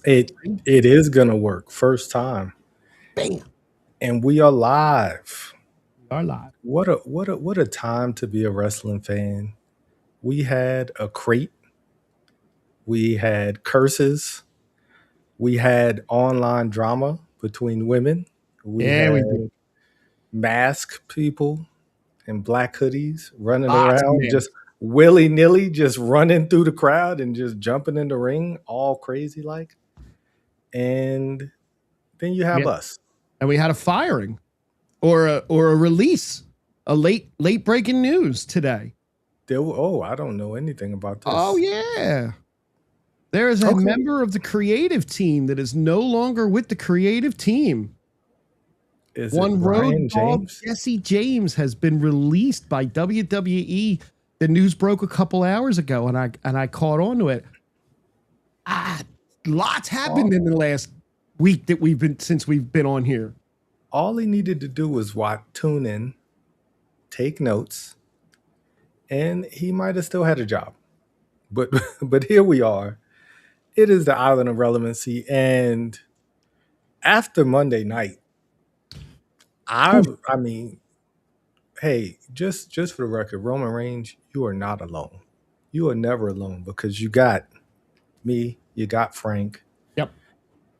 It is gonna work. First time. Bam. And we are live. We are live. What a time to be a wrestling fan. We had a crate, we had curses, we had online drama between women, we Yeah, we had did. masked people in black hoodies running Lots of around men. just willy-nilly, just running through the crowd and just jumping in the ring all crazy like. And then you have Yeah. us. And we had a firing or a release, a late breaking news today. I don't know anything about this. Oh yeah. There is a member of the creative team that is no longer with the creative team. Is One it road Brian dog James? Jesse James has been released by WWE. The news broke a couple hours ago, and I caught on to it. Lots happened in the last week that since we've been on here. All he needed to do was tune in, take notes, and he might have still had a job. But here we are. It is the island of relevancy, and after Monday night, I mean, hey, just for the record, Roman Reigns, you are not alone. You are never alone because you got me, you got Frank, Yep,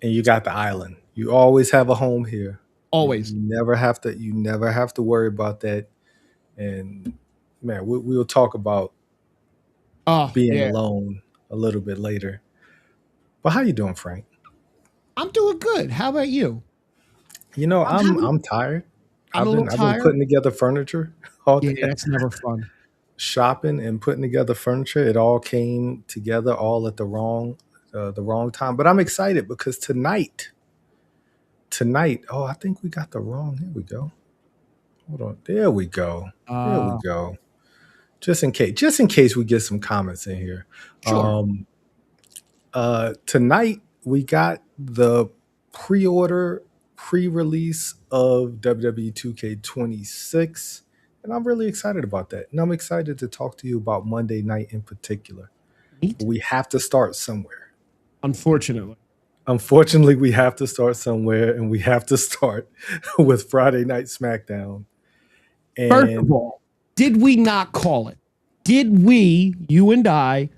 and you got the island. You always have a home here. always. You never have to worry about that. And man, we'll talk about being alone a little bit later. But how you doing, Frank? I'm doing good. How about you? You know, I'm tired. I've been putting together furniture all day. Yeah, that's never fun. Shopping and putting together furniture. It all came together all at the wrong time. But I'm excited because tonight, I think we got the wrong. Here we go. Hold on. There we go. There we go. Just in case we get some comments in here. Sure. Tonight we got the pre-release of WWE 2K26, and I'm really excited about that. And I'm excited to talk to you about Monday night in particular. We have to start somewhere. Unfortunately, we have to start somewhere, and we have to start with Friday Night SmackDown. And first of all, did we not call it? Did we, you and I,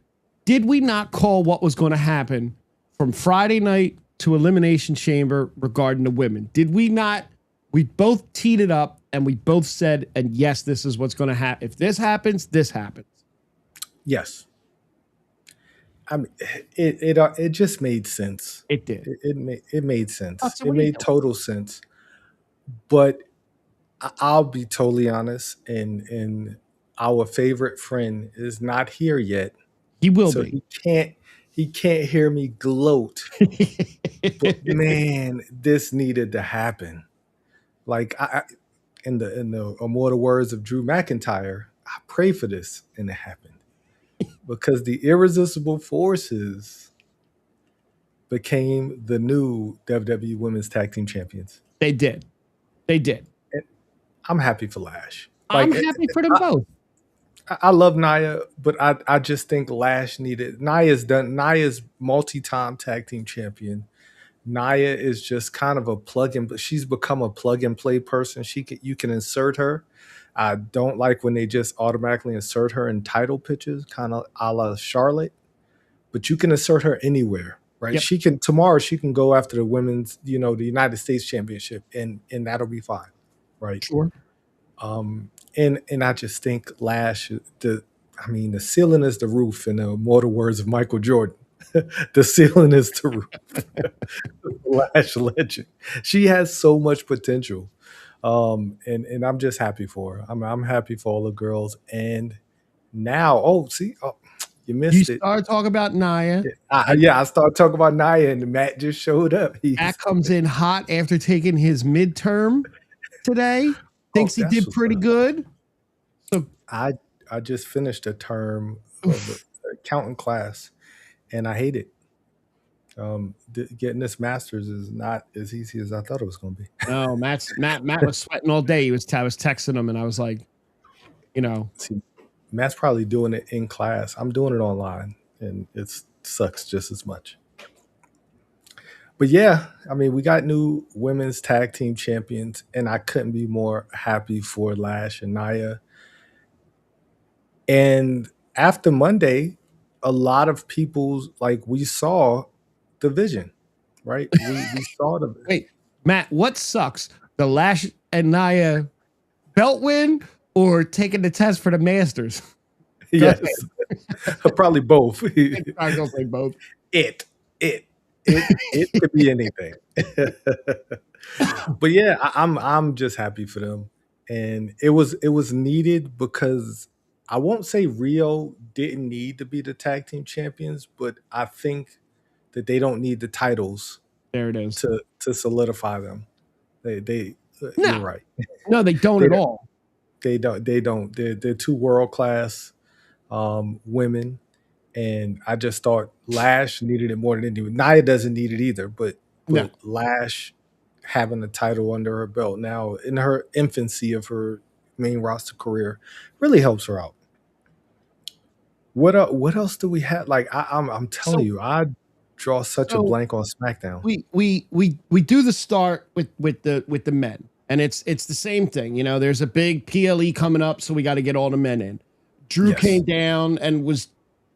did we not call what was going to happen from Friday night to Elimination Chamber regarding the women? Did we not? We both teed it up and we both said, and yes, this is what's going to happen. If this happens, this happens. Yes. I mean, it just made sense. It did. It made sense. It made total sense. But I'll be totally honest, and our favorite friend is not here yet. He will be. He can't hear me gloat. But man, this needed to happen. Like in the immortal words of Drew McIntyre, I pray for this, and it happened. Because the Irresistible Forces became the new WWE Women's Tag Team Champions. They did. And I'm happy for Lash. I'm happy for them both. I love Nia, but I just think Lash needed. Nia's multi-time tag team champion. Nia is just kind of a plug-in, but she's become a plug-and-play person. You can insert her. I don't like when they just automatically insert her in title pitches, kind of a la Charlotte. But you can insert her anywhere, right? Yep. Tomorrow she can go after the women's, the United States Championship, and that'll be fine, right? Sure. And I just think Lash, the ceiling is the roof, in the immortal words of Michael Jordan. The ceiling is the roof. Lash legend. She has so much potential. And I'm just happy for her. I'm happy for all the girls. And now, you missed it. You started talking about Nia. I started talking about Nia, and Matt just showed up. Matt comes in hot after taking his midterm today. Thinks he did pretty good. So I just finished a term of the accounting class, and I hate it. Getting this master's is not as easy as I thought it was going to be. No, Matt was sweating all day. I was texting him, and I was like, See, Matt's probably doing it in class. I'm doing it online, and it sucks just as much. But yeah, I mean, we got new women's tag team champions, and I couldn't be more happy for Lash and Nia. And after Monday, a lot of people like we saw the vision, right? We saw the Wait, Matt, what sucks? The Lash and Nia belt win or taking the test for the Masters? Go ahead. yes, probably both. I'm gonna say both. it it it could be anything. But yeah, I'm just happy for them, and it was needed because I won't say Rio didn't need to be the tag team champions, but I think that they don't need the titles There it is. to solidify them. They you're No, right. no, they don't They at don't. all. They don't. They're two world class women, and I just thought Lash needed it more than anyone. Nia doesn't need it either, but No. Lash having a title under her belt now in her infancy of her main roster career really helps her out. What else do we have? Like I'm telling So you, I draw such a so blank on SmackDown. we do the start with the men, and it's the same thing. You know, there's a big PLE coming up, so we got to get all the men in. Drew Yes. came down and was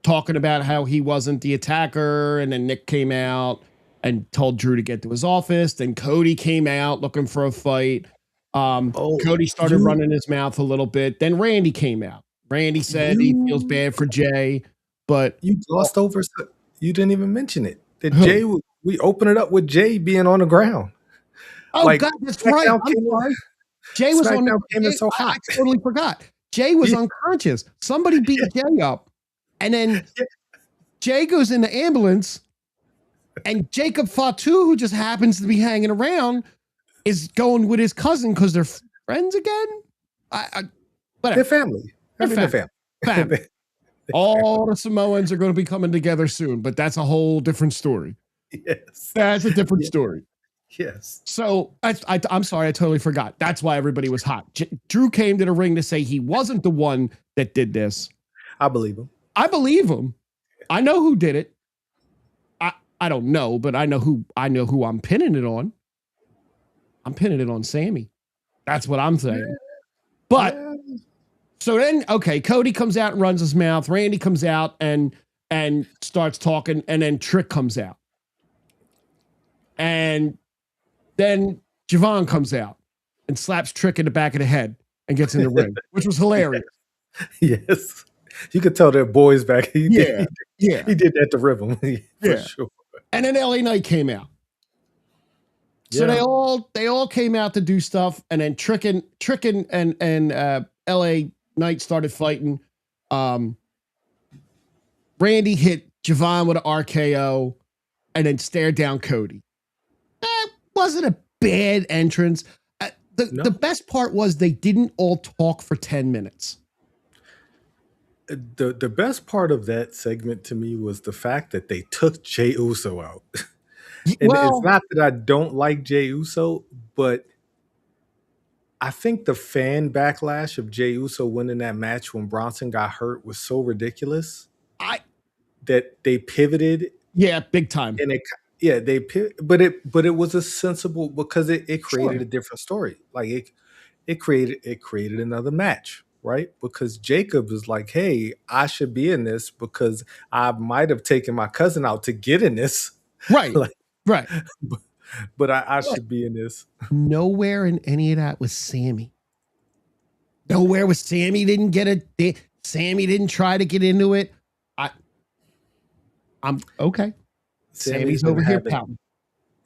talking about how he wasn't the attacker, and then Nick came out and told Drew to get to his office. Then Cody came out looking for a fight. Oh, Cody started you running his mouth a little bit. Then Randy came out. Randy said he feels you bad for Jay, but you glossed over. You didn't even mention it. That who? we open it up with Jay being on the ground. Oh Like God, that's right. I'm sorry. Jay was on. SmackDown came in so I hot. totally forgot. Jay was Yeah, unconscious. Somebody beat Jay up, and then yeah. Jay goes in the ambulance, and Jacob Fatu, who just happens to be hanging around, is going with his cousin because they're friends again. They're Whatever. family. I They're mean, they're family. family. Family. All the Samoans are going to be coming together soon, but that's a whole different story. Yes. That's a different Yeah. story. Yes. So I'm sorry, I totally forgot. That's why everybody was hot. Drew came to the ring to say he wasn't the one that did this. I believe him. I believe him. I know who did it. I don't know, but I know who I'm pinning it on. I'm pinning it on Sammy. That's what I'm saying. But Yeah. so then, okay, Cody comes out and runs his mouth. Randy comes out and starts talking, and then Trick comes out. And then Javon comes out and slaps Trick in the back of the head and gets in the ring, which was hilarious. Yes. You could tell they're boys back. He Yeah, did, yeah, he did that to Rhythm for yeah. sure. And then LA Knight came out. So Yeah. they all came out to do stuff, and then Trick and LA Knight started fighting. Randy hit Javon with an RKO and then stared down Cody. That wasn't a bad entrance. No. The best part was they didn't all talk for 10 minutes. The best part of that segment to me was the fact that they took Jey Uso out. And it's Well, not that I don't like Jey Uso, but I think the fan backlash of Jey Uso winning that match when Bronson got hurt was so ridiculous I that they pivoted yeah, big time. and but it was a sensible because it created Sure. a different story. Like it created another match, right? Because Jacob is like, hey, I should be in this because I might have taken my cousin out to get in this. Right. Like, Right. but I should be in this. Nowhere in any of that was Sammy. Nowhere was Sammy didn't get Sammy didn't try to get into it. I'm okay. Sammy's been over here having- pouting.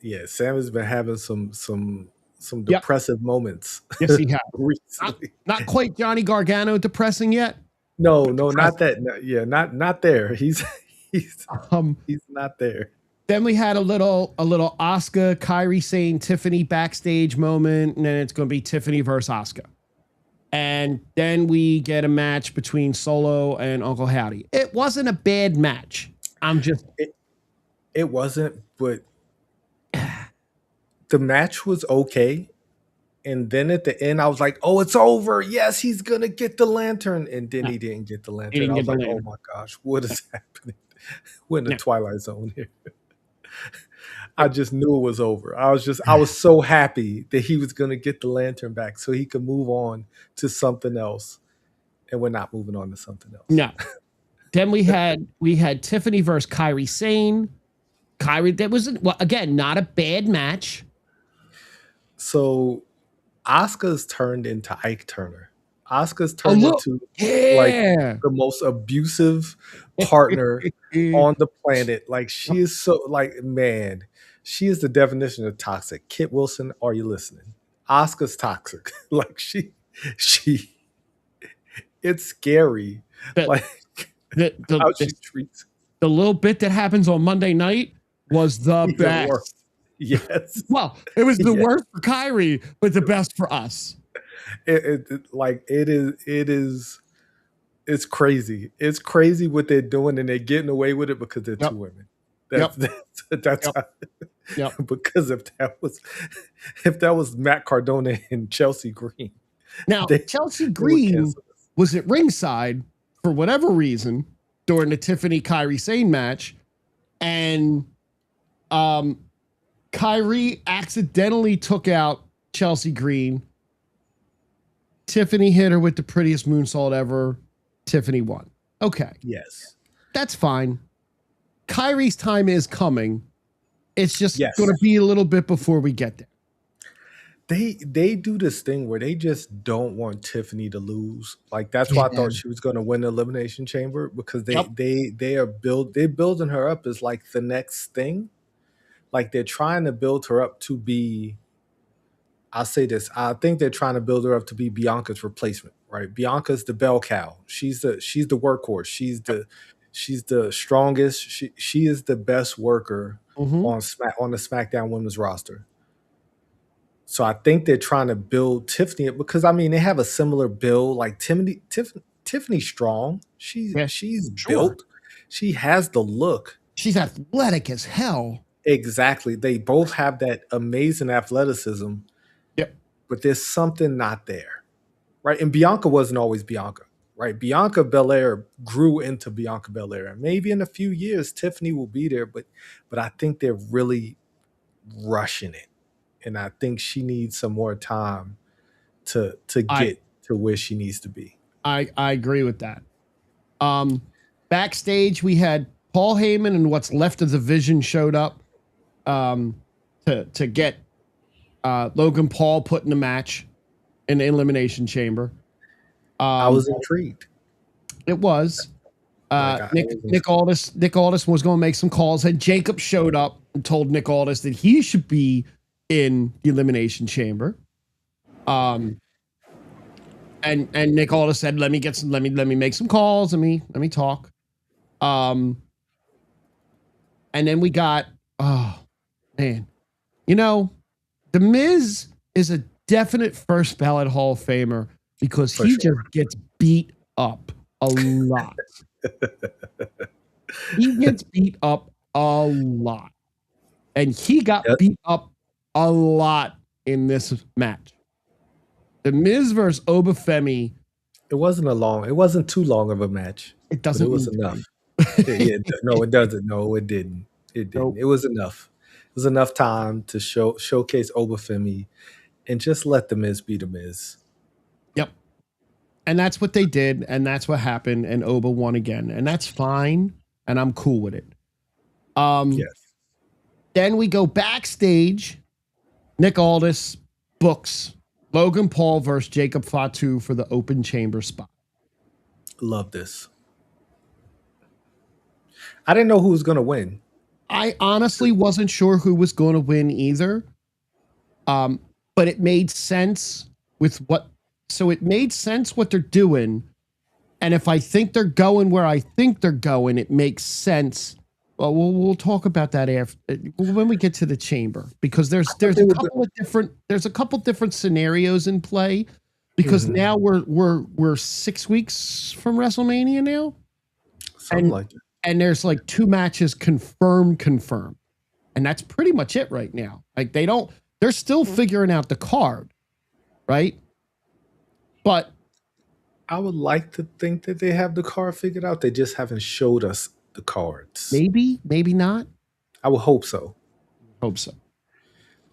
Yeah, Sam has been having some Yep. depressive moments Yes, he has. recently. Not quite Johnny Gargano depressing yet. No, not that. No, yeah, not there. He's not there. Then we had a little Asuka, Kyrie Sane, Tiffany backstage moment, and then it's going to be Tiffany versus Asuka. And then we get a match between Solo and Uncle Howdy. It wasn't a bad match. It wasn't, but the match was okay. And then at the end, I was like, "Oh, it's over! Yes, he's gonna get the lantern." And then he didn't get the lantern. I was like, "Oh my gosh, what is happening? We're in the Twilight Zone here." I just knew it was over. I was so happy that he was going to get the lantern back so he could move on to something else. And we're not moving on to something else. No. Then we had Tiffany versus Kairi Sane. Kairi, that was again not a bad match. So Asuka's turned into Ike Turner. Asuka's turned into like the most abusive partner on the planet. Like she is so like, man, she is the definition of toxic. Kit Wilson, are you listening? Asuka's toxic. Like she it's scary. Like how she treats the little bit that happens on Monday night was the best. Worse. Yes. Well, it was the worst for Kairi, but the best for us. It's crazy. It's crazy what they're doing, and they're getting away with it because they're two women. That's because if that was Matt Cardona and Chelsea Green. Now Chelsea Green was at ringside for whatever reason during the Tiffany Kairi Sane match, and Kairi accidentally took out Chelsea Green. Tiffany hit her with the prettiest moonsault ever. Tiffany won. Okay. Yes. That's fine. Kairi's time is coming. It's just going to be a little bit before we get there. They do this thing where they just don't want Tiffany to lose. Like that's why I thought she was going to win the Elimination Chamber, because they're building her up as like the next thing. Like they're trying to build her up to be, I'll say this, I think they're trying to build her up to be Bianca's replacement, right? Bianca's the bell cow. She's the workhorse. She's the strongest. She is the best worker on the SmackDown women's roster. So I think they're trying to build Tiffany up because I mean they have a similar build. Like Tiffany's strong. She's built. She has the look. She's athletic as hell. Exactly. They both have that amazing athleticism. Yep. But there's something not there. Right? And Bianca wasn't always Bianca. Right? Bianca Belair grew into Bianca Belair. And maybe in a few years Tiffany will be there, but I think they're really rushing it. And I think she needs some more time to get to where she needs to be. I agree with that. Backstage, we had Paul Heyman and what's left of the Vision showed up to get Logan Paul put in the match in the Elimination Chamber. I was intrigued. It was. Nick Aldis was going to make some calls, and Jacob showed up and told Nick Aldis that he should be in the Elimination Chamber. And Nick Aldis said, let me make some calls, let me talk. And then we got, oh man, The Miz is a definite first ballot Hall of Famer because he just gets beat up a lot. He gets beat up a lot. And he got beat up a lot in this match. The Miz versus Obafemi. It wasn't too long of a match. It doesn't. It was enough. No, it doesn't. No, it didn't. It didn't. Nope. It was enough. It was enough time to showcase Obafemi and just let the Miz be the Miz. Yep. And that's what they did, and that's what happened, and Oba won again. And that's fine, and I'm cool with it. Yes. Then we go backstage. Nick Aldis books Logan Paul versus Jacob Fatu for the open chamber spot. Love this. I didn't know who was going to win. I honestly wasn't sure who was going to win either. But it made sense what they're doing. And if I think they're going where I think they're going, it makes sense. Well, we'll talk about that when we get to the chamber, because there's a couple different scenarios in play, because now we're 6 weeks from WrestleMania now. Something like that. And there's like 2 matches confirmed. And that's pretty much it right now. Like they're still figuring out the card, right? But I would like to think that they have the card figured out. They just haven't showed us the cards. Maybe not. I would hope so. Hope so.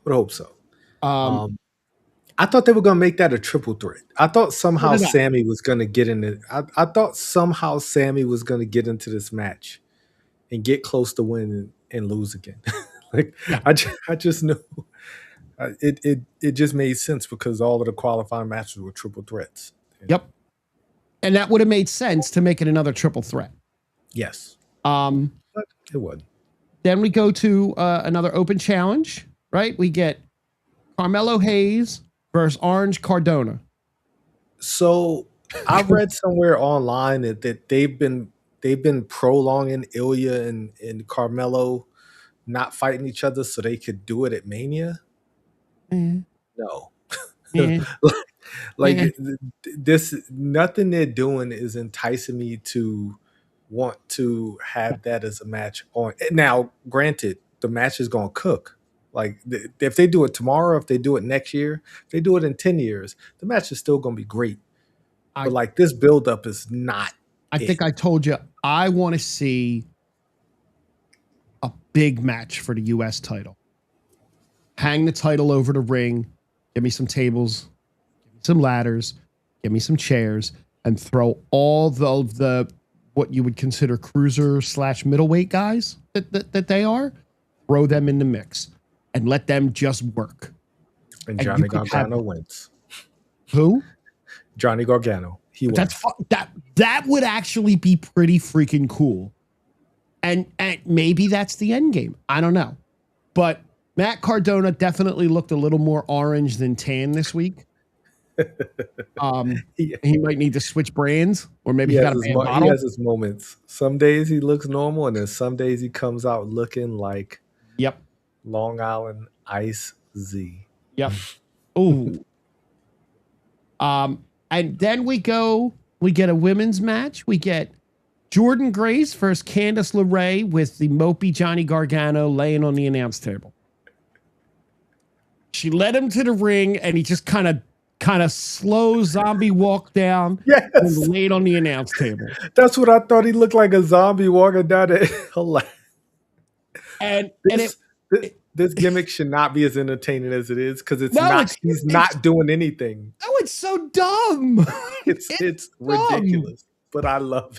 Would hope so. Um, I thought they were gonna make that a triple threat. I thought somehow did I? Sammy was gonna get in it. I thought somehow Sammy was gonna get into this match and get close to winning and lose again. Like Yeah. I just knew it just made sense because all of the qualifying matches were triple threats. Yep. And that would have made sense to make it another triple threat. Yes, Um, but it would. then we go to another open challenge, right? We get Carmelo Hayes versus Orange Cardona. So I read somewhere online that they've been prolonging Ilya and Carmelo not fighting each other so they could do it at Mania. Mm, No. mm, Like mm. this, nothing they're doing is enticing me to want to have that as a match on. Now, granted, the match is going to cook. Like if they do it tomorrow, if they do it next year, if they do it in 10 years, the match is still going to be great. But like this buildup is not. I think I told you I want to see a big match for the U.S. title. Hang the title over the ring. Give me some tables. Give me some ladders. Give me some chairs. And throw all the what you would consider cruiser / middleweight guys that they are. Throw them in the mix. And let them just work. And Johnny Gargano wins. Who? Johnny Gargano. He wins. That would actually be pretty freaking cool. And maybe that's the end game. I don't know. But Matt Cardona definitely looked a little more orange than tan this week. He might need to switch brands, or maybe he got a bottle. He has his moments. Some days he looks normal, and then some days he comes out looking like Long Island Ice Z. Yep. Ooh. And then we get a women's match. We get Jordan Grace versus Candice LeRae with the mopey Johnny Gargano laying on the announce table. She led him to the ring, and he just kind of slow zombie walk down and laid on the announce table. That's what I thought. He looked like a zombie walking down it. And this gimmick should not be as entertaining as it is because he's not doing anything. Oh, it's so dumb. It's ridiculous, but I love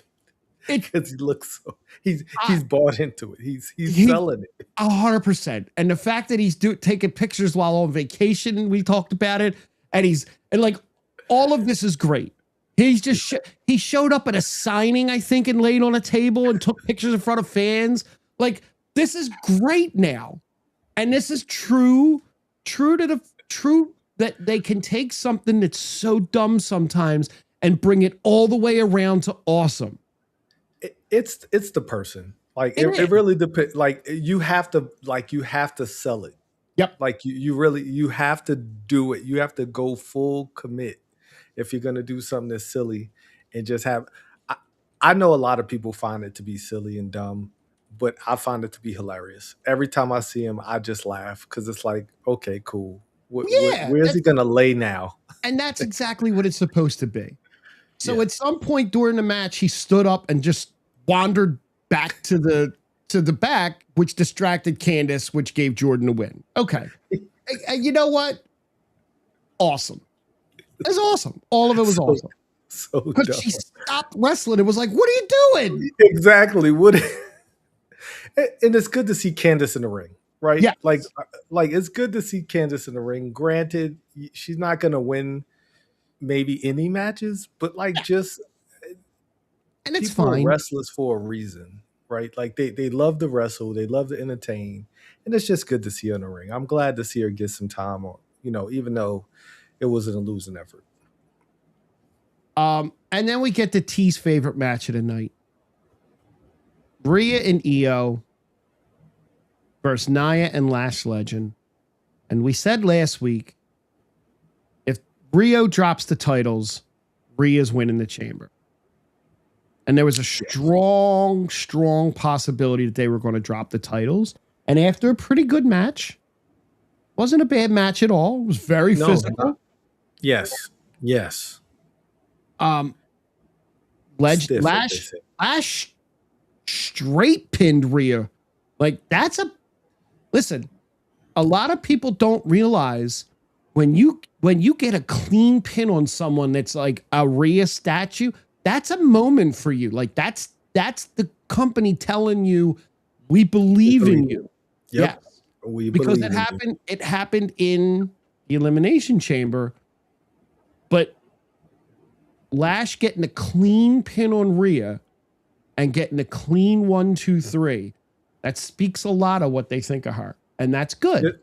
it because he looks so he's bought into it. He's selling it 100%. And the fact that he's taking pictures while on vacation, we talked about it, and like all of this is great. He's just he showed up at a signing, I think, and laid on a table and took pictures in front of fans. Like this is great now. And this is true that they can take something that's so dumb sometimes and bring it all the way around to awesome. It's the person. Like it really depends. Like you have to sell it. Yep. Like you have to do it. You have to go full commit if you're gonna do something that's silly and just have. I know a lot of people find it to be silly and dumb. But I find it to be hilarious. Every time I see him, I just laugh because it's like, okay, cool. Where's he going to lay now? And that's exactly what it's supposed to be. So at some point during the match, he stood up and just wandered back to the back, which distracted Candice, which gave Jordan a win. Okay. You know what? Awesome. It was awesome. All of it was awesome. So but dumb. She stopped wrestling. It was like, what are you doing? Exactly. And it's good to see Candice in the ring, right? Yeah. Like it's good to see Candice in the ring. Granted, she's not going to win maybe any matches, but just and it's people fine. Are wrestlers for a reason, right? Like they love to wrestle, they love to entertain, and it's just good to see her in the ring. I'm glad to see her get some time, even though it wasn't a losing effort. And then we get the T's favorite match of the night. Rhea and Io versus Nia and Lash Legend. And we said last week, if Rio drops the titles, Rhea's winning the chamber. And there was a strong possibility that they were going to drop the titles. And after a pretty good match, wasn't a bad match at all. It was very physical. Yes. Lash straight pinned Rhea. Like listen, a lot of people don't realize when you get a clean pin on someone that's like a Rhea statue, that's a moment for you. Like that's the company telling you we believe in you. Yep. Yes. We Because believe in you. it happened in the Elimination Chamber, but Lash getting a clean pin on Rhea and getting a clean 1, 2, 3, that speaks a lot of what they think of her. And that's good.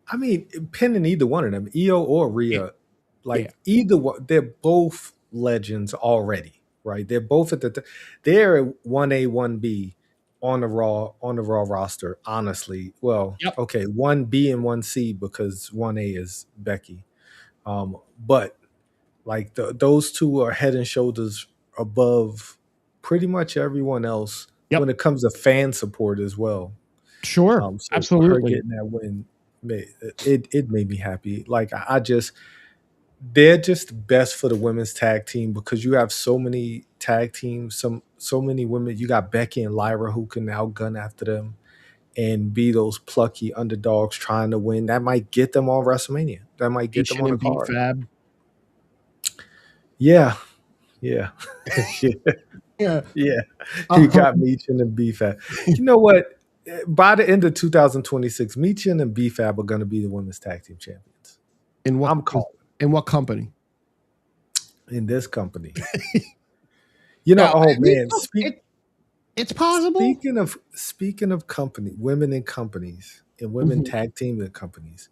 I mean, pinning either one of them, Io or Rhea, like Yeah. either one, they're both legends already, right? They're both at they're 1A, 1B on the Raw roster, honestly. Well, Yep. okay, 1B and 1C because 1A is Becky. But like those two are head and shoulders above pretty much everyone else Yep. when it comes to fan support as well. Sure. So for her Absolutely. getting that win, it made me happy. Like I just, they're just best for the women's tag team because you have so many tag teams, so many women. You got Becky and Lyra who can outgun after them and be those plucky underdogs trying to win. That might get them on WrestleMania. That might get them Nation on the and card. B-Fab. Yeah, yeah, yeah. Yeah. Yeah, he got Meechin and BFAB. You know what? By the end of 2026, Meechin and BFAB are going to be the women's tag team champions. In what I'm calling in what company? in this company. You know, Yeah, oh I mean, man, look, it's possible. speaking of company, women in companies and women Mhm. tag team in companies,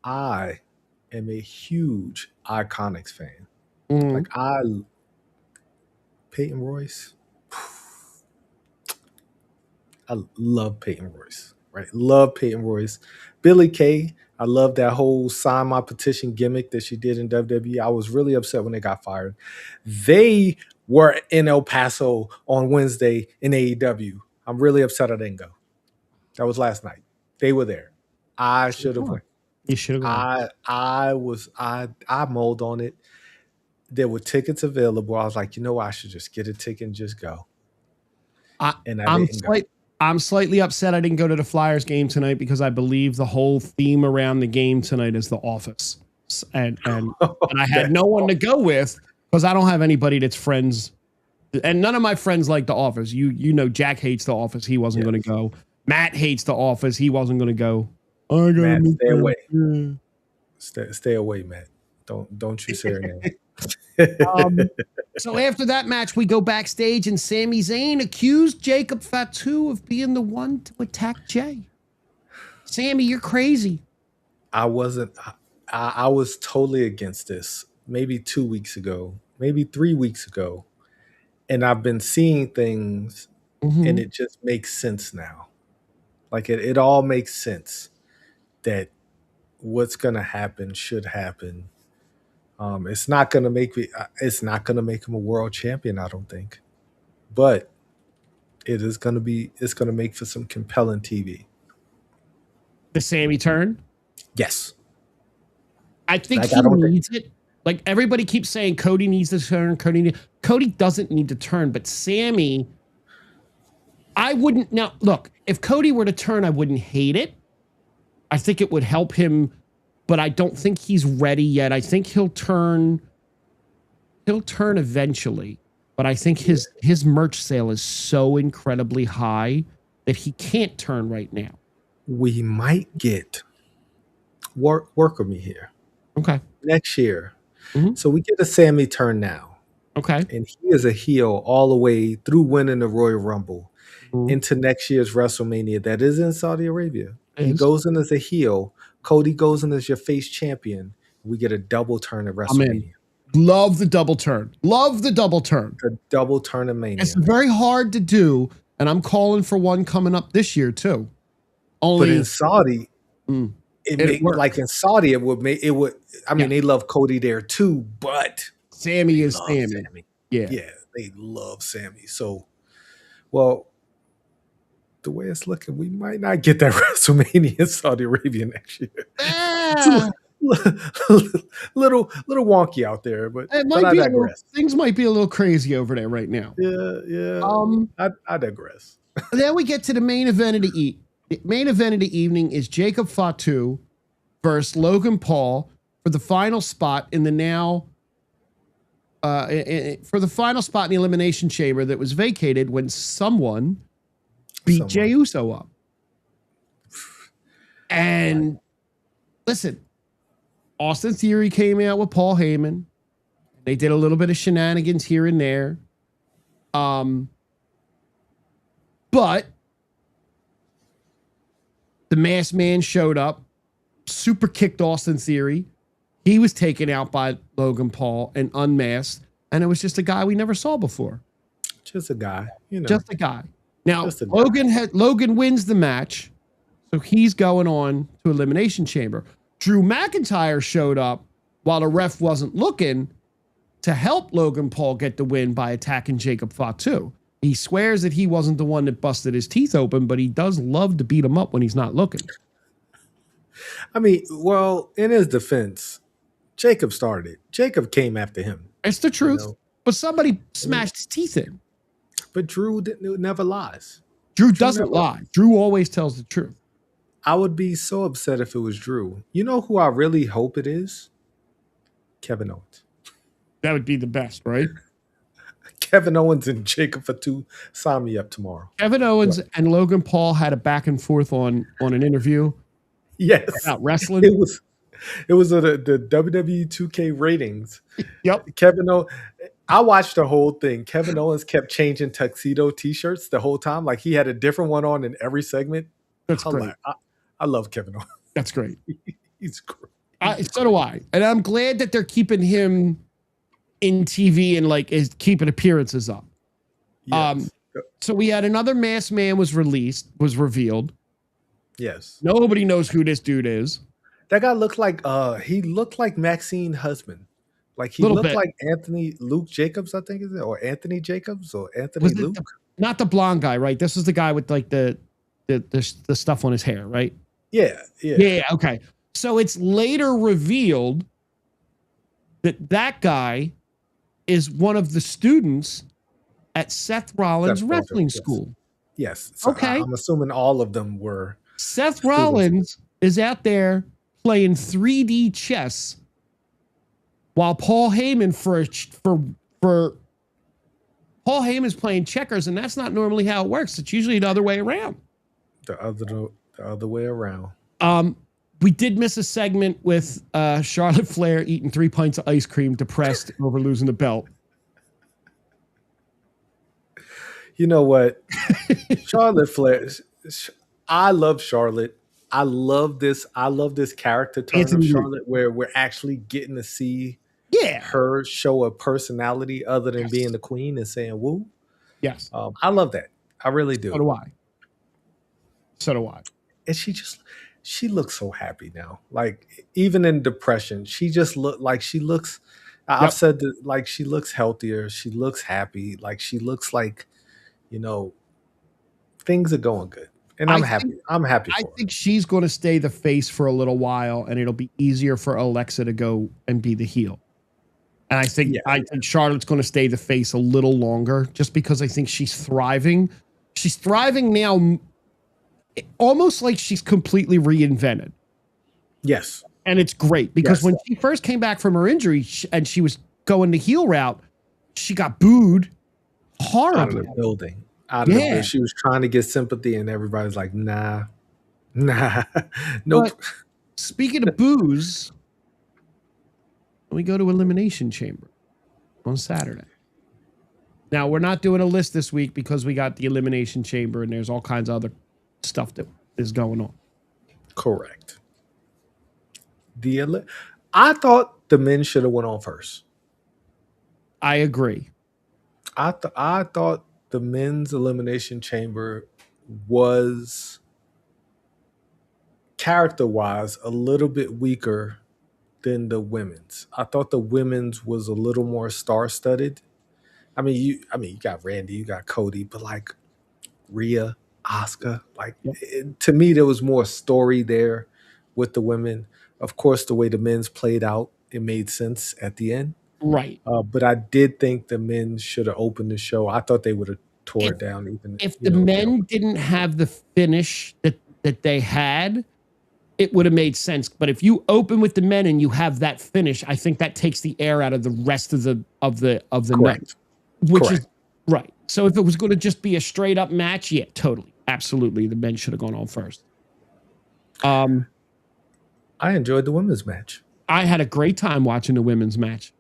I am a huge Iconics fan. Mhm. Like Peyton Royce. I love Peyton Royce, right? Love Peyton Royce. Billy Kay, I love that whole sign my petition gimmick that she did in WWE. I was really upset when they got fired. They were in El Paso on Wednesday in AEW. I'm really upset I didn't go. That was last night. They were there. I should have went. You should have gone. I mulled on it. There were tickets available. I was like, you know what? I should just get a ticket and just go. I, And I I'm didn't go. I'm slightly upset I didn't go to the Flyers game tonight because I believe the whole theme around the game tonight is The Office, and I had no one to go with because I don't have anybody that's friends, and none of my friends like The Office. You know, Jack hates The Office. He wasn't going to go. Matt hates The Office. He wasn't going to go. I gotta Matt, meet stay them. away. Yeah. Stay away, Matt. Don't you say her name. So after that match, we go backstage, and Sami Zayn accused Jacob Fatu of being the one to attack Jay. Sammy, you're crazy. I wasn't. I was totally against this. Maybe 2 weeks ago, maybe 3 weeks ago, and I've been seeing things, and it just makes sense now. Like it all makes sense that what's gonna happen should happen. It's not gonna make me. It's not gonna make him a world champion. I don't think, but it is gonna be. It's gonna make for some compelling TV. The Sammy turn. Yes. I think Like he I don't think needs it. Like everybody keeps saying Cody needs to turn. Cody doesn't need to turn, but Sammy, I wouldn't. Now, look, if Cody were to turn, I wouldn't hate it. I think it would help him, but I don't think he's ready yet. I think he'll turn. He'll turn eventually, but I think his merch sale is so incredibly high that he can't turn right now. we might get work with me here Okay. next year. Mhm. So we get a Sammy turn now, Okay. and he is a heel all the way through winning the Royal Rumble Mhm. into next year's WrestleMania that is in Saudi Arabia. He Is. goes in as a heel. Cody goes in as your face champion. We get a double turn at I'm in. WrestleMania. Love the double turn. Love the double turn. A double turn of It's Mania. very hard to do, and I'm calling for one coming up this year too. But Only in Saudi, mm, it it make like works. in Saudi, it would make it would. I mean, Yeah, they love Cody there too, but Sammy they is love Sammy. Sammy. Yeah, Yeah, they love Sammy. So, well, the way it's looking, we might not get that WrestleMania in Saudi Arabia next year. It's ah, little wonky out there, but it might I be a little. digress. Things might be a little crazy over there right now. Yeah, yeah. Um, I digress. then we get to the main event of the eat. The main event of the evening is Jacob Fatu versus Logan Paul for the final spot in the Elimination Chamber that was vacated when someone beat Jey Uso up. And listen, Austin Theory came out with Paul Heyman. They did a little bit of shenanigans here and there. But the masked man showed up, super kicked Austin Theory. He was taken out by Logan Paul and unmasked. And it was just a guy we never saw before. Just a guy, Just a guy. Now, Logan wins the match. So he's going on to Elimination Chamber. Drew McIntyre showed up while the ref wasn't looking to help Logan Paul get the win by attacking Jacob Fatu. He swears that he wasn't the one that busted his teeth open, but he does love to beat him up when he's not looking. I mean, well, in his defense, Jacob started. Jacob came after him. It's the truth. But somebody smashed his teeth in. But Drew never lies. Drew doesn't lie. Drew always tells the truth. I would be so upset if it was Drew. You know who I really hope it is? Kevin Owens. That would be the best, right? Kevin Owens and Jacob Fatu sign me up tomorrow. Kevin Owens and Logan Paul had a back and forth on an interview. Yes. About wrestling. It was the WWE 2K ratings. Yep. Kevin Owens. I watched the whole thing. Kevin Owens kept changing tuxedo t-shirts the whole time. Like he had a different one on in every segment. That's great. I love Kevin Owens. That's great. He's great. So do I. And I'm glad that they're keeping him in TV and is keeping appearances up. Yes. So we had another masked man was revealed. Yes. Nobody knows who this dude is. That guy looked like he looked like Maxine's husband. Like he looked like Luke Jacobs, I think is it, or Anthony Jacobs, or Anthony Luke. Not the blonde guy, right? This is the guy with the stuff on his hair, right? Yeah. Okay. So it's later revealed that guy is one of the students at Seth Rollins' wrestling school. Yes. So okay. I'm assuming all of them were. Seth Rollins is out there playing 3D chess while Paul Heyman Paul Heyman's playing checkers, and that's not normally how it works. It's usually the other way around. The other way around. We did miss a segment with Charlotte Flair eating 3 pints of ice cream, depressed over losing the belt. You know what? Charlotte Flair. I love Charlotte. I love this character turn of Charlotte where we're actually getting to see her show a personality other than being the queen and saying woo. Yes. I love that. I really do. So do I. And she looks so happy now. Like even in depression, she just looks I've said that, like she looks healthier. She looks happy. Like she looks like, things are going good. And I'm happy. I'm happy for her. I think she's going to stay the face for a little while, and it'll be easier for Alexa to go and be the heel. And I think Charlotte's going to stay the face a little longer, just because I think she's thriving. She's thriving now, almost like she's completely reinvented. Yes. And it's great because when she first came back from her injury and she was going the heel route, she got booed horribly. Out of the building. She was trying to get sympathy, and everybody's like, nah, nope. But speaking of booze, we go to Elimination Chamber on Saturday. Now, we're not doing a list this week because we got the Elimination Chamber, and there's all kinds of other stuff that is going on. Correct. I thought the men should have went on first. I agree. I thought the men's Elimination Chamber was character-wise a little bit weaker than the women's. I thought the women's was a little more star-studded. I mean, you got Randy, you got Cody, but like Rhea, Asuka, to me there was more story there with the women. Of course, the way the men's played out, it made sense at the end. Right. But I did think the men should have opened the show. I thought they would have tore it down even. If the men didn't have the finish that that they had, it would have made sense. But if you open with the men and you have that finish, I think that takes the air out of the rest of the night, which is right. So if it was going to just be a straight up match, yeah, totally, absolutely, the men should have gone on first. I enjoyed the women's match. I had a great time watching the women's match.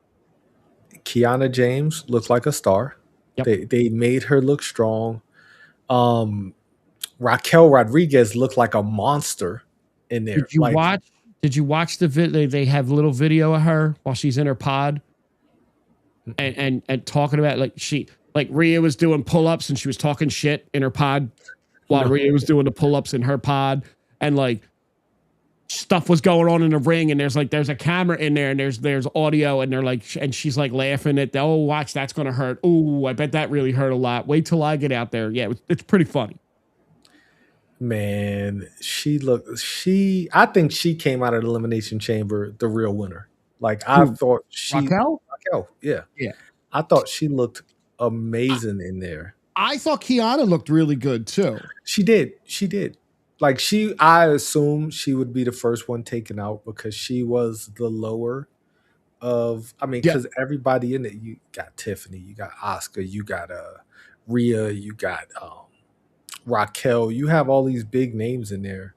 Kiana James looked like a star. Yep. They made her look strong. Raquel Rodriguez looked like a monster in there. Did you watch the video? They have a little video of her while she's in her pod and talking about like Rhea was doing pull-ups and she was talking shit in her pod while Rhea was doing the pull-ups in her pod, and like stuff was going on in the ring, and there's a camera in there and there's audio, and they're like, and she's like laughing at watch, that's gonna hurt. Oh, I bet that really hurt a lot. Wait till I get out there. Yeah, it's pretty funny. Man, I think she came out of the Elimination Chamber the real winner. Like, I thought Raquel, yeah. I thought she looked amazing in there. I thought Kiana looked really good too. She did. Like, I assumed she would be the first one taken out because she was the lower of, because everybody in it, you got Tiffany, you got Asuka, you got Rhea, you got Raquel, you have all these big names in there,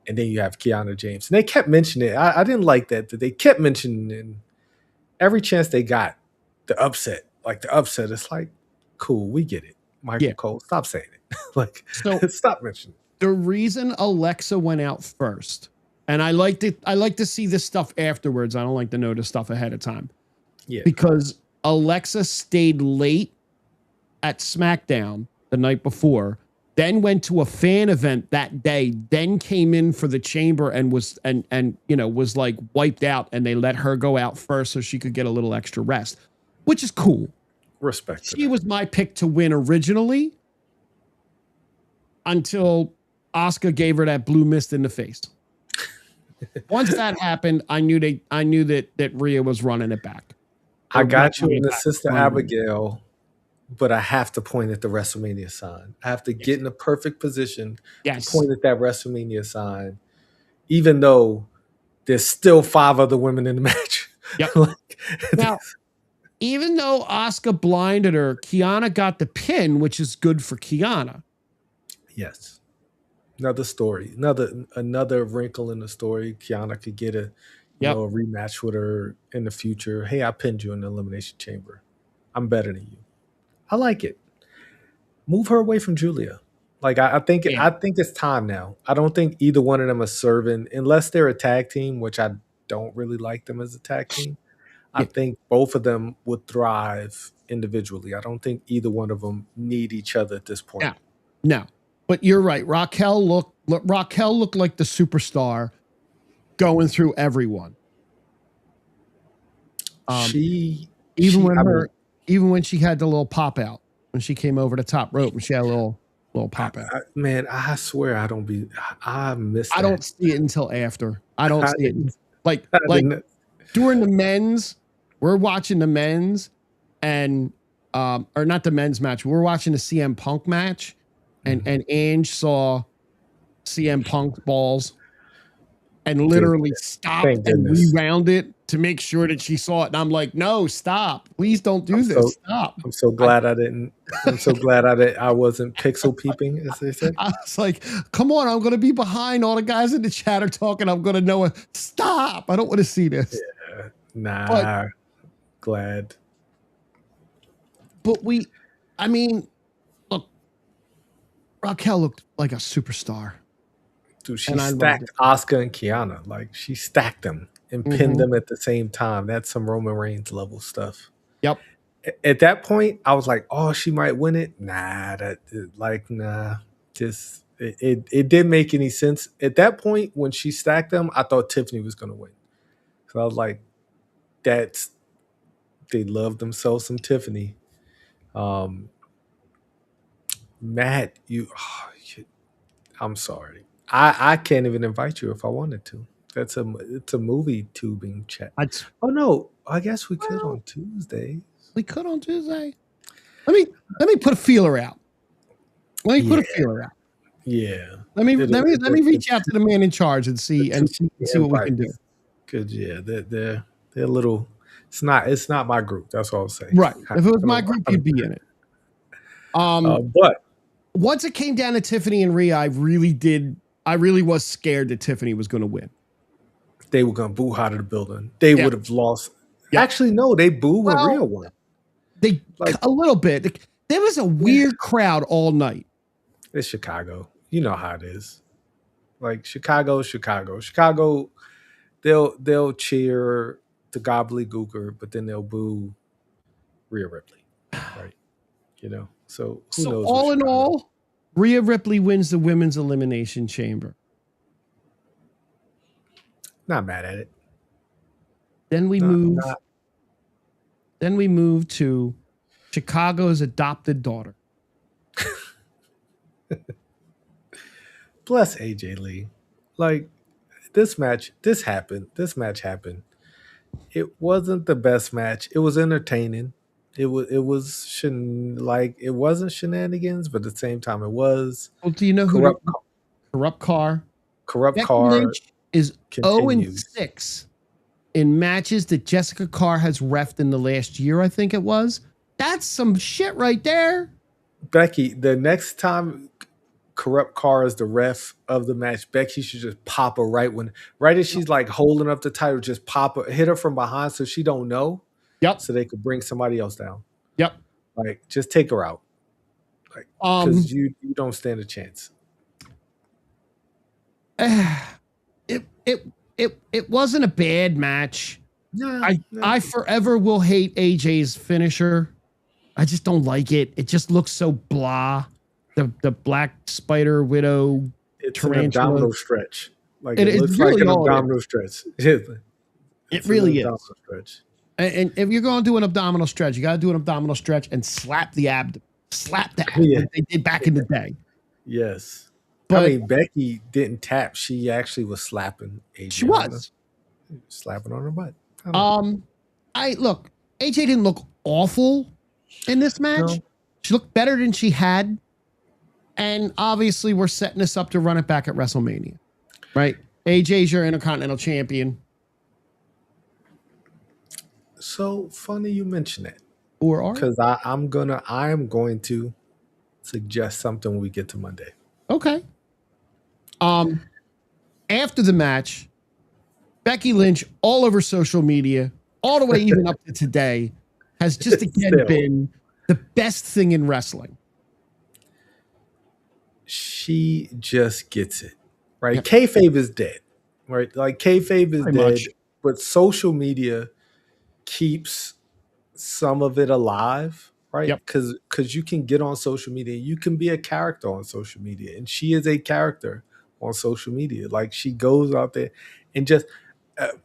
and then you have Kiana James. And they kept mentioning it. I didn't like that they kept mentioning every chance they got the upset. Like, the upset, it's like, cool, we get it. Michael Cole, stop saying it. Like, stop mentioning it. The reason Alexa went out first, and I like to see this stuff afterwards. I don't like to know the stuff ahead of time. Yeah. Because Alexa stayed late at SmackDown the night before, then went to a fan event that day, then came in for the chamber and was was like wiped out, and they let her go out first so she could get a little extra rest, which is cool. Respect. She was my pick to win originally until Asuka gave her that blue mist in the face. Once that happened, I knew that Rhea was running it back. I got you in the Sister Abigail, but I have to point at the WrestleMania sign. I have to get in a perfect position to point at that WrestleMania sign, even though there's still 5 other women in the match. Yep. Now, even though Asuka blinded her, Kiana got the pin, which is good for Kiana. Yes. Another story. Another wrinkle in the story. Kiana could get a rematch with her in the future. Hey, I pinned you in the Elimination Chamber. I'm better than you. I like it. Move her away from Julia. Like, I think it's time now. I don't think either one of them are serving, unless they're a tag team, which I don't really like them as a tag team. I think both of them would thrive individually. I don't think either one of them need each other at this point. No. But you're right. Raquel looked like the superstar going through everyone. Even when she had the little pop out, when she came over the top rope, and she had a little pop out. Man, I swear I miss that. I don't see it until after. I don't see it. Like during the men's, we're watching the men's and or not the men's match. We're watching the CM Punk match. And Ange saw CM Punk's balls and literally stopped and rewound it to make sure that she saw it. And I'm like, no, stop. Please don't do this. Stop. I'm so glad I wasn't pixel peeping, as they said. I was like, come on, I'm going to be behind. All the guys in the chat are talking. I'm going to know it. Stop. I don't want to see this. Yeah, glad. But look, Raquel looked like a superstar. Dude, she stacked Asuka and Kiana. Like, she stacked them and pinned them at the same time. That's some Roman Reigns level stuff. Yep. At that point, I was like, oh, she might win it. Just it didn't make any sense. At that point, when she stacked them, I thought Tiffany was going to win. So I was like, they love themselves some Tiffany. Matt, I'm sorry. I can't even invite you if I wanted to. It's a movie tubing chat. Oh no, I guess we could on Tuesday. We could on Tuesday. Let me put a feeler out. Yeah. Let me reach out to the man in charge and see what we can do. Because they're a little. It's not my group. That's all I'll say. Right. If it was my group, you'd be in it. But once it came down to Tiffany and Rhea, I really was scared that Tiffany was going to win. They were going to boo out of the building. They would have lost. Yeah. Actually, no, they booed when Rhea won. They a little bit. There was a weird crowd all night. It's Chicago. You know how it is. Like Chicago. They'll cheer the gobbledygooker, but then they'll boo Rhea Ripley, right? You know. So who knows? All in all, Rhea Ripley wins the Women's Elimination Chamber. Not mad at it. Then we move. Then we move to Chicago's adopted daughter. Bless AJ Lee. Like this match happened. It wasn't the best match. It was entertaining. It wasn't shenanigans, but at the same time it was. Well, do you know who Corrupt Car? Corrupt Becky Car Lynch is continues. 0-6 in matches that Jessica Carr has reffed in the last year, I think it was. That's some shit right there. Becky, the next time Corrupt Car is the ref of the match, Becky should just pop her right as she's like holding up the title, just pop her, hit her from behind so she don't know. Yep. So they could bring somebody else down. Yep. Like just take her out. Like because you don't stand a chance. It wasn't a bad match. No, I forever will hate AJ's finisher. I just don't like it. It just looks so blah. The black spider widow. It's tarantula. an abdominal stretch. Like it looks really like an abdominal stretch. It really is. Stretch. And if you're going to do an abdominal stretch, you got to do an abdominal stretch and slap the abdomen. Slap that. Yeah. Like they did back in the day. Yes. But I mean, Becky didn't tap. She actually was slapping AJ. She was. Slapping on her butt. Look, AJ didn't look awful in this match. No. She looked better than she had. And obviously, we're setting this up to run it back at WrestleMania. Right? AJ's your Intercontinental Champion. So funny you mention that. Because I am going to suggest something when we get to Monday. Okay. After the match, Becky Lynch, all over social media, all the way even up to today, has just again been the best thing in wrestling. She just gets it, right? Yep. Kayfabe is dead, right? Like kayfabe is dead, but social media keeps some of it alive, right? Because you can get on social media, you can be a character on social media, and she is a character on social media. Like she goes out there and just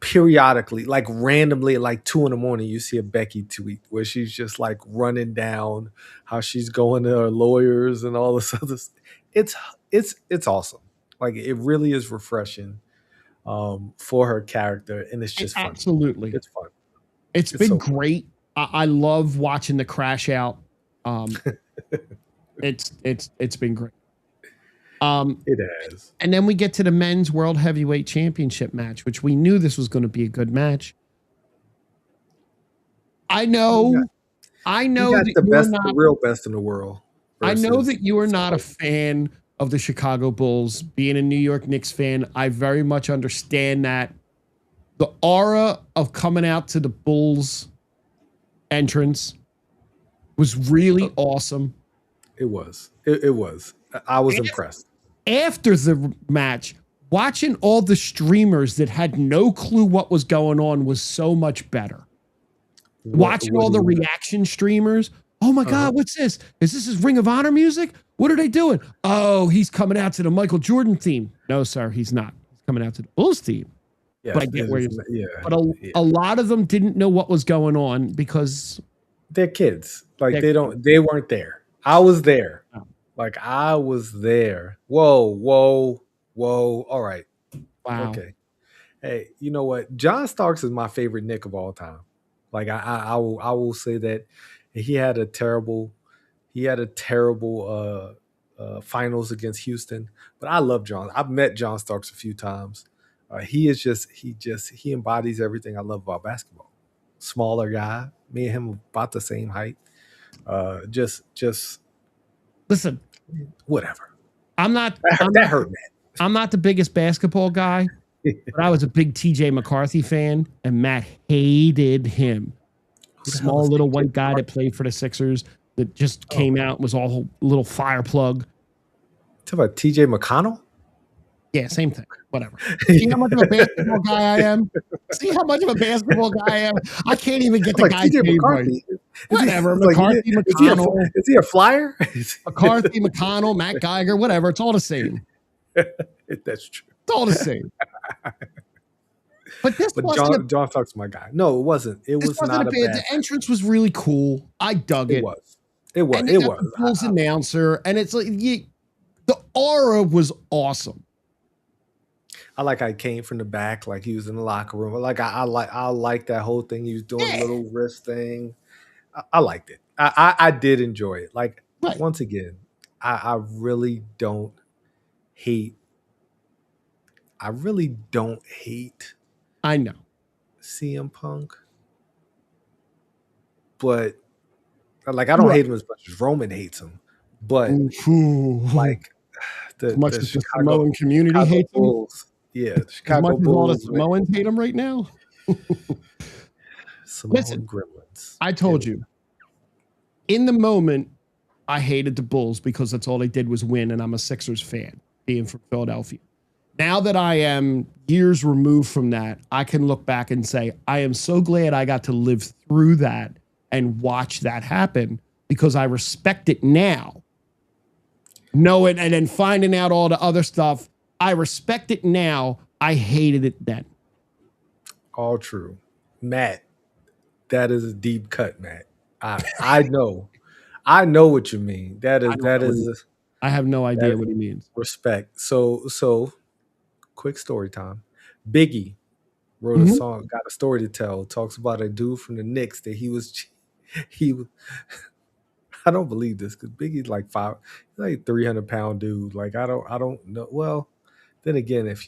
periodically, like randomly at like 2 a.m, you see a Becky tweet where she's just like running down how she's going to her lawyers and all this other stuff. It's awesome. Like it really is refreshing for her character, and it's just fun. Absolutely. It's fun. It's been so great. I love watching the crash out. It's been great. It has. And then we get to the men's world heavyweight championship match, which we knew this was going to be a good match. I know that the real best in the world. I know that you are not a fan of the Chicago Bulls. Being a New York Knicks fan, I very much understand that. The aura of coming out to the Bulls entrance was really awesome. It was. It was. I was impressed. After the match, watching all the streamers that had no clue what was going on was so much better. Watching all the reaction streamers. Oh my God, what's this? Is this his Ring of Honor music? What are they doing? Oh, he's coming out to the Michael Jordan theme. No, sir, he's not. He's coming out to the Bulls theme. Yes, but I get where a lot of them didn't know what was going on because they're kids. Like they weren't there. I was there. Oh. Like I was there. Whoa. All right. Wow. Okay. Hey, you know what? John Starks is my favorite Nick of all time. Like I will say that he had a terrible finals against Houston. But I love John. I've met John Starks a few times. He embodies everything I love about basketball. Smaller guy, me and him about the same height. Just Listen, whatever. I'm not. That hurt, man. I'm not the biggest basketball guy, but I was a big TJ McCarthy fan, and Matt hated him. Small little white guy that played for the Sixers that just came out and was all a little fire plug. Talk about TJ McConnell? Yeah, same thing. Whatever. See how much of a basketball guy I am? See how much of a basketball guy I am? I can't even get the guy's name right. Whatever. McCarthy, McConnell. Is he a flyer? McCarthy, McConnell, Matt Geiger, whatever. It's all the same. That's true. It's all the same. But John Starks my guy. No, it wasn't. It was not a bad. The entrance was really cool. I dug it. It was. It was. And it was. The Bulls announcer, and it's like the aura was awesome. I like how he came from the back, like he was in the locker room. Like I like that whole thing. He was doing a little wrist thing. I liked it. I did enjoy it. Like once again, I really don't hate. I really don't hate. I know CM Punk, but like I don't hate him as much as Roman hates him. But like as much as the Samoan community hates him. Yeah, the Chicago Bulls. All the Samoans hate him right now. Samoan gremlins. I told you. In the moment, I hated the Bulls because that's all they did was win, and I'm a Sixers fan, being from Philadelphia. Now that I am years removed from that, I can look back and say, I am so glad I got to live through that and watch that happen because I respect it now. Knowing and then finding out all the other stuff. I respect it now. I hated it then. All true. Matt, that is a deep cut, Matt. I know. I know what you mean. I have no idea what he means. Respect. So quick story time. Biggie wrote a song, got a story to tell. Talks about a dude from the Knicks that he was I don't believe this because Biggie's like 300-pound dude. Like I don't know. Well, then again, if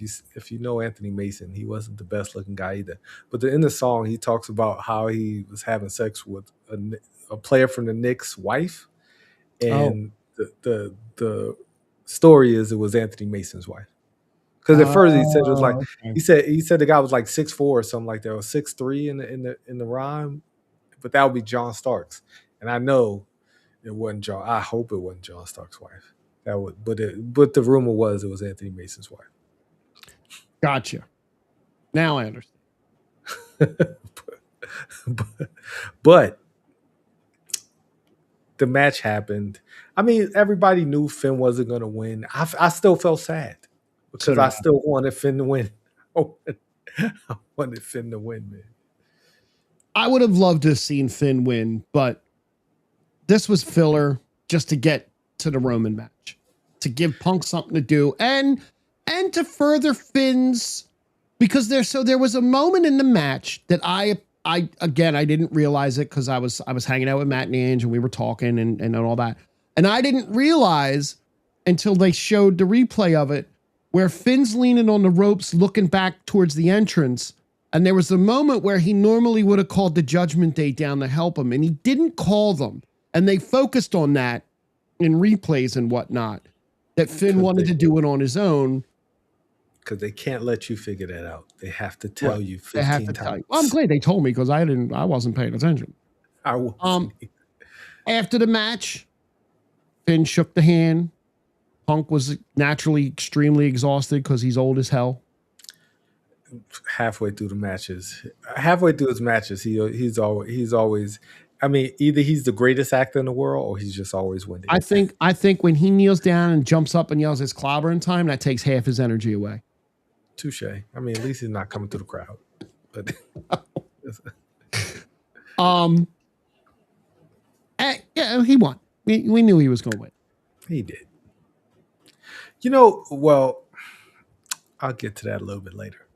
you know Anthony Mason, he wasn't the best looking guy either. But in the song, he talks about how he was having sex with a player from the Knicks' wife, and the story is it was Anthony Mason's wife. Because at first he said it was like he said the guy was like 6'4" or something like that, or 6'3" in the rhyme, but that would be John Starks, and I know it wasn't John. I hope it wasn't John Starks' wife. That would, but the rumor was it was Anthony Mason's wife. Gotcha. Now I understand. but the match happened. I mean, everybody knew Finn wasn't going to win. I still felt sad because I still wanted Finn to win. I wanted Finn to win, man. I would have loved to have seen Finn win, but this was filler just to get to the Roman match, to give Punk something to do and to further Finn's, because there was a moment in the match that I didn't realize it because I was hanging out with Matt and Ange and we were talking and all that. And I didn't realize until they showed the replay of it where Finn's leaning on the ropes looking back towards the entrance. And there was a moment where he normally would have called the Judgment Day down to help him, and he didn't call them. And they focused on that in replays and whatnot, that Finn wanted to do it on his own. Because they can't let you figure that out. They have to tell you 15 times. Well, I'm glad they told me because I wasn't paying attention. After the match, Finn shook the hand. Punk was naturally extremely exhausted because he's old as hell. Halfway through his matches, he's always. I mean, either he's the greatest actor in the world, or he's just always winning. I think when he kneels down and jumps up and yells "It's clobbering time," that takes half his energy away. Touche. I mean, at least he's not coming through the crowd. But yeah, he won. We knew he was going to win. He did. You know, well, I'll get to that a little bit later.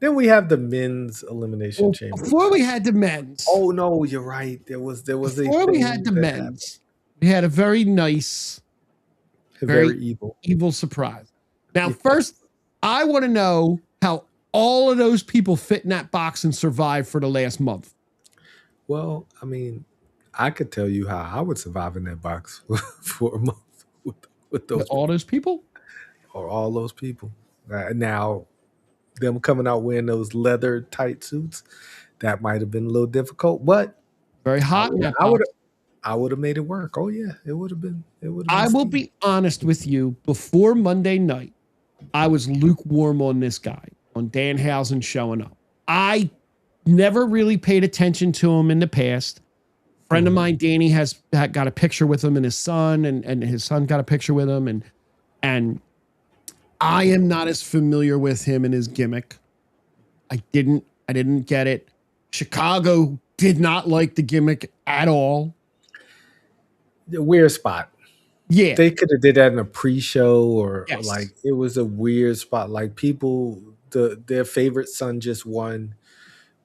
Then we have the men's elimination chamber. Before we had the men's. Oh no, you're right. There was before we had the men's. We had a very nice Very evil. Evil surprise. Now, Yeah. first, I want to know how all of those people fit in that box and survive for the last month. Well, I mean, I could tell you how I would survive in that box for a month with those All those people? or all those people. Now, them coming out wearing those leather tight suits, that might have been a little difficult, but Very hot in that box. I would have made it work. Oh yeah, it would have been. It would have been. I will steamy. be honest with you. Before Monday night, I was lukewarm on this guy, on Danhausen showing up. I never really paid attention to him in the past. Friend of mine, Danny, has got a picture with him and his son, and his son got a picture with him, and I am not as familiar with him and his gimmick. I didn't get it. Chicago did not like the gimmick at all. A weird spot. Yeah. They could have did that in a pre-show or Yes. like it was a weird spot. Like people, their favorite son just won.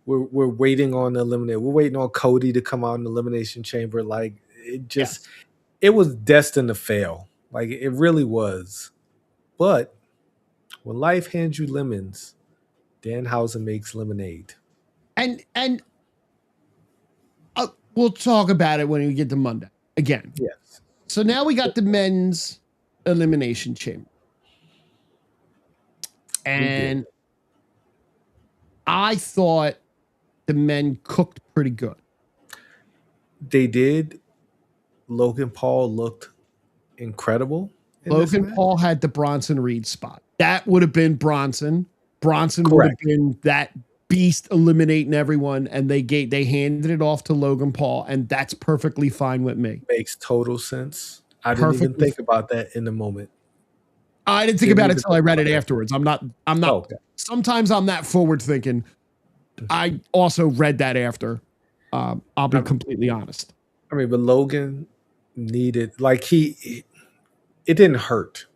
We're waiting on the eliminate. We're waiting on Cody to come out in the Elimination Chamber. Like it just, it was destined to fail. Like it really was. But when life hands you lemons, Danhausen makes lemonade. And we'll talk about it when we get to Monday again. Yes. So now we got the men's Elimination Chamber. And I thought the men cooked pretty good. They did. Logan Paul looked incredible. Logan Paul had the Bronson Reed spot. That would have been Bronson. Bronson would have been that beast eliminating everyone, and they handed it off to Logan Paul, and that's perfectly fine with me. Makes total sense. I didn't even think about that in the moment. I didn't think about it until I read it afterwards. I'm not. Okay. Sometimes I'm that forward thinking. I also read that after. I'll be completely honest. I mean, but Logan needed, like, it didn't hurt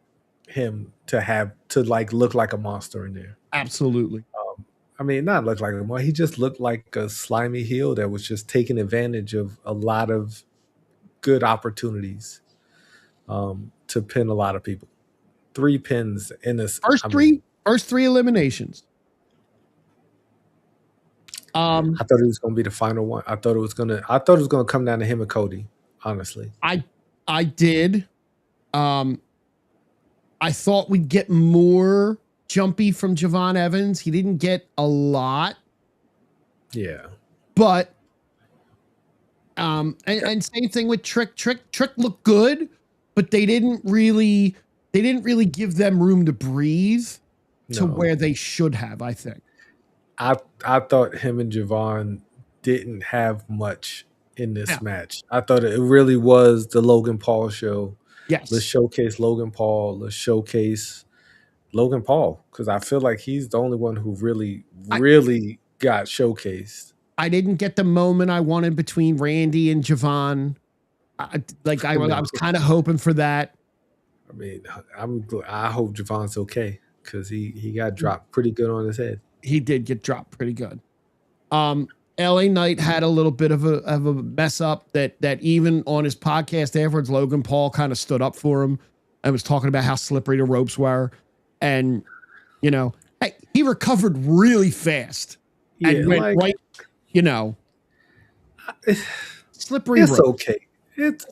him to like look like a monster in there. Absolutely. I mean, not look like a monster. He just looked like a slimy heel that was just taking advantage of a lot of good opportunities to pin a lot of people. 3 pins in this first three eliminations. I thought it was going to be the final one. I thought it was going to come down to him and Cody. Honestly, I did. I thought we'd get more jumpy from Javon Evans. He didn't get a lot. Yeah, but and same thing with Trick. Trick looked good, but they didn't really give them room to breathe to where they should have. I think. I thought him and Javon didn't have much in this match. I thought it really was the Logan Paul show. Yes. Let's showcase Logan Paul. Let's showcase Logan Paul, because I feel like he's the only one who really got showcased. I didn't get the moment I wanted between Randy and Javon. I was kind of hoping for that. I mean, I hope Javon's okay, because he got dropped pretty good on his head. He did get dropped pretty good. LA Knight had a little bit of a mess up that even on his podcast afterwards, Logan Paul kind of stood up for him and was talking about how slippery the ropes were. And, hey, he recovered really fast and went right, slippery ropes. It's okay. It's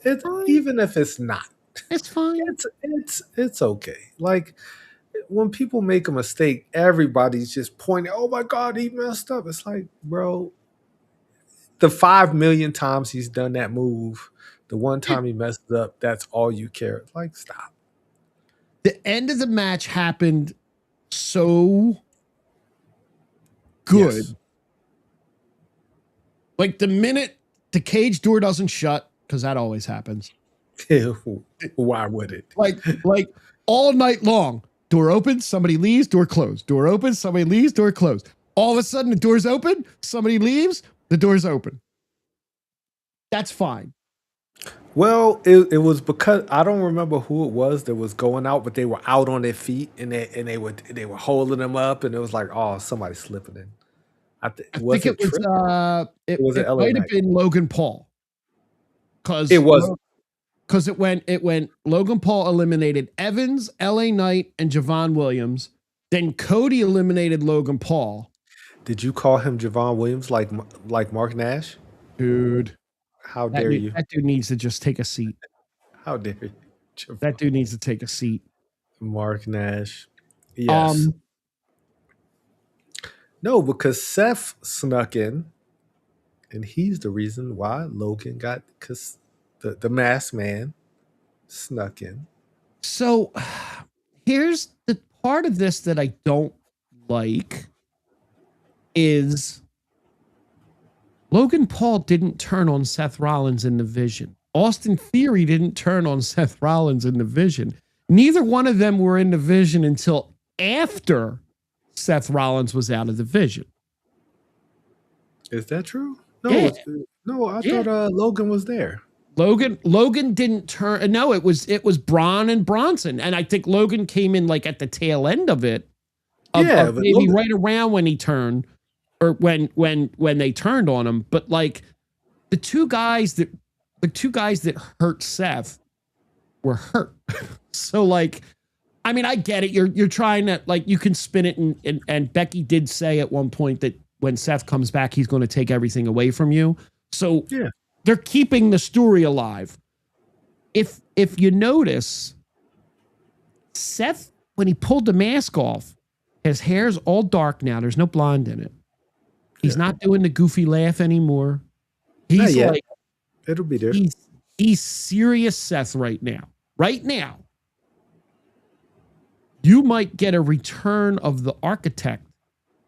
even if it's not. It's fine. It's okay. Like, when people make a mistake, everybody's just pointing, oh my God, he messed up. It's like, bro, the 5 million times he's done that move, the one time he messed up, that's all you care. Like, stop. The end of the match happened so good. Yes. Like the minute the cage door doesn't shut, because that always happens. Why would it? Like all night long. Door opens, somebody leaves, door closed. Door opens, somebody leaves, door closed. All of a sudden, the door's open, somebody leaves, the door's open. That's fine. Well, it was because I don't remember who it was that was going out, but they were out on their feet and they were holding them up, and it was like, oh, somebody's slipping in. I think it might have been Logan Paul. Because it was because it went Logan Paul eliminated Evans, LA Knight, and Javon Williams. Then Cody eliminated Logan Paul. Did you call him Javon Williams like Mark Nash? Dude. How dare you? That dude needs to just take a seat. How dare you? That dude needs to take a seat. Mark Nash. Yes. No, because Seth snuck in, and he's the reason why Logan got, because the masked man snuck in. So here's the part of this that I don't like is Logan Paul didn't turn on Seth Rollins in the Vision. Austin Theory didn't turn on Seth Rollins in the Vision. Neither one of them were in the Vision until after Seth Rollins was out of the Vision. Is that true? No, Yeah. I thought Logan was there. Logan didn't turn. No, it was Braun and Bronson, and I think Logan came in like at the tail end of it. But maybe Logan, right around when he turned, or when they turned on him. But like the two guys that hurt Seth were hurt. So like, I mean, I get it. You're trying to, like, you can spin it, and Becky did say at one point that when Seth comes back, he's going to take everything away from you. So yeah, they're keeping the story alive. If you notice, Seth, when he pulled the mask off, his hair's all dark now. There's no blonde in it. He's not doing the goofy laugh anymore. He's like, it'll be there. He's serious Seth right now. Right now, you might get a return of the architect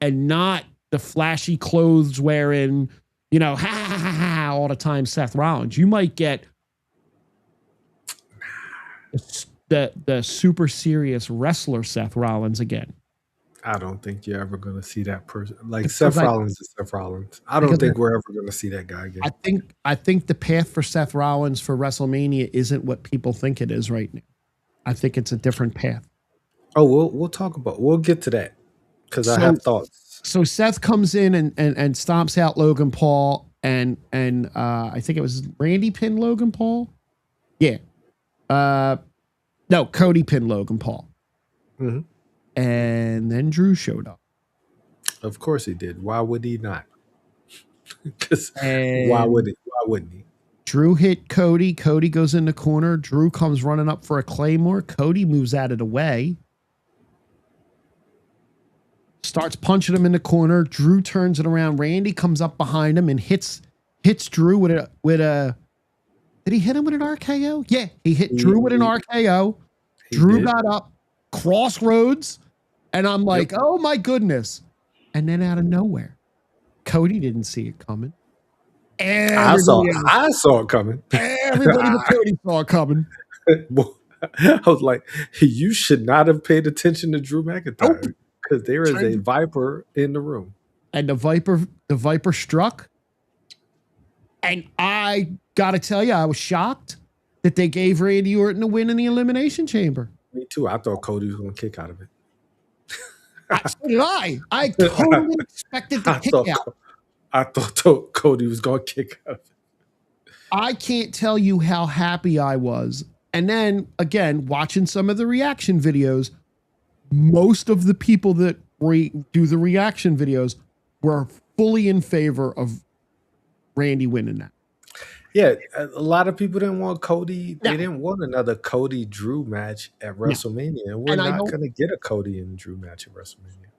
and not the flashy clothes wearing, ha ha ha ha all the time Seth Rollins. You might get the super serious wrestler Seth Rollins again. I don't think you're ever going to see that person. Like Seth Rollins is Seth Rollins. I don't think we're ever going to see that guy again. I think the path for Seth Rollins for WrestleMania isn't what people think it is right now. I think it's a different path. Oh, we'll get to that because I have thoughts. So Seth comes in and stomps out Logan Paul and I think it was Randy pinned Logan Paul. Yeah. No, Cody pinned Logan Paul. Mm-hmm. And then Drew showed up. Of course he did. Why would he not? Because why wouldn't he? Drew hit Cody. Cody goes in the corner. Drew comes running up for a Claymore. Cody moves out of the way. Starts punching him in the corner. Drew turns it around. Randy comes up behind him and hits Drew with a. Did he hit him with an RKO? Yeah, he hit Drew with an RKO. Drew got up. Crossroads. And I'm like, oh my goodness. And then out of nowhere, Cody didn't see it coming. I saw it coming. Everybody but Cody saw it coming. I was like, you should not have paid attention to Drew McIntyre because there is a viper in the room. And the viper struck. And I gotta tell you, I was shocked that they gave Randy Orton a win in the Elimination Chamber. Me too. I thought Cody was going to kick out of it. So did I. I totally expected to kick out. I thought Cody was going to kick out of it. I can't tell you how happy I was. And then, again, watching some of the reaction videos, most of the people that do the reaction videos were fully in favor of Randy winning that. Yeah, a lot of people didn't want Cody. They didn't want another Cody Drew match at WrestleMania. And we're not going to get a Cody and Drew match at WrestleMania.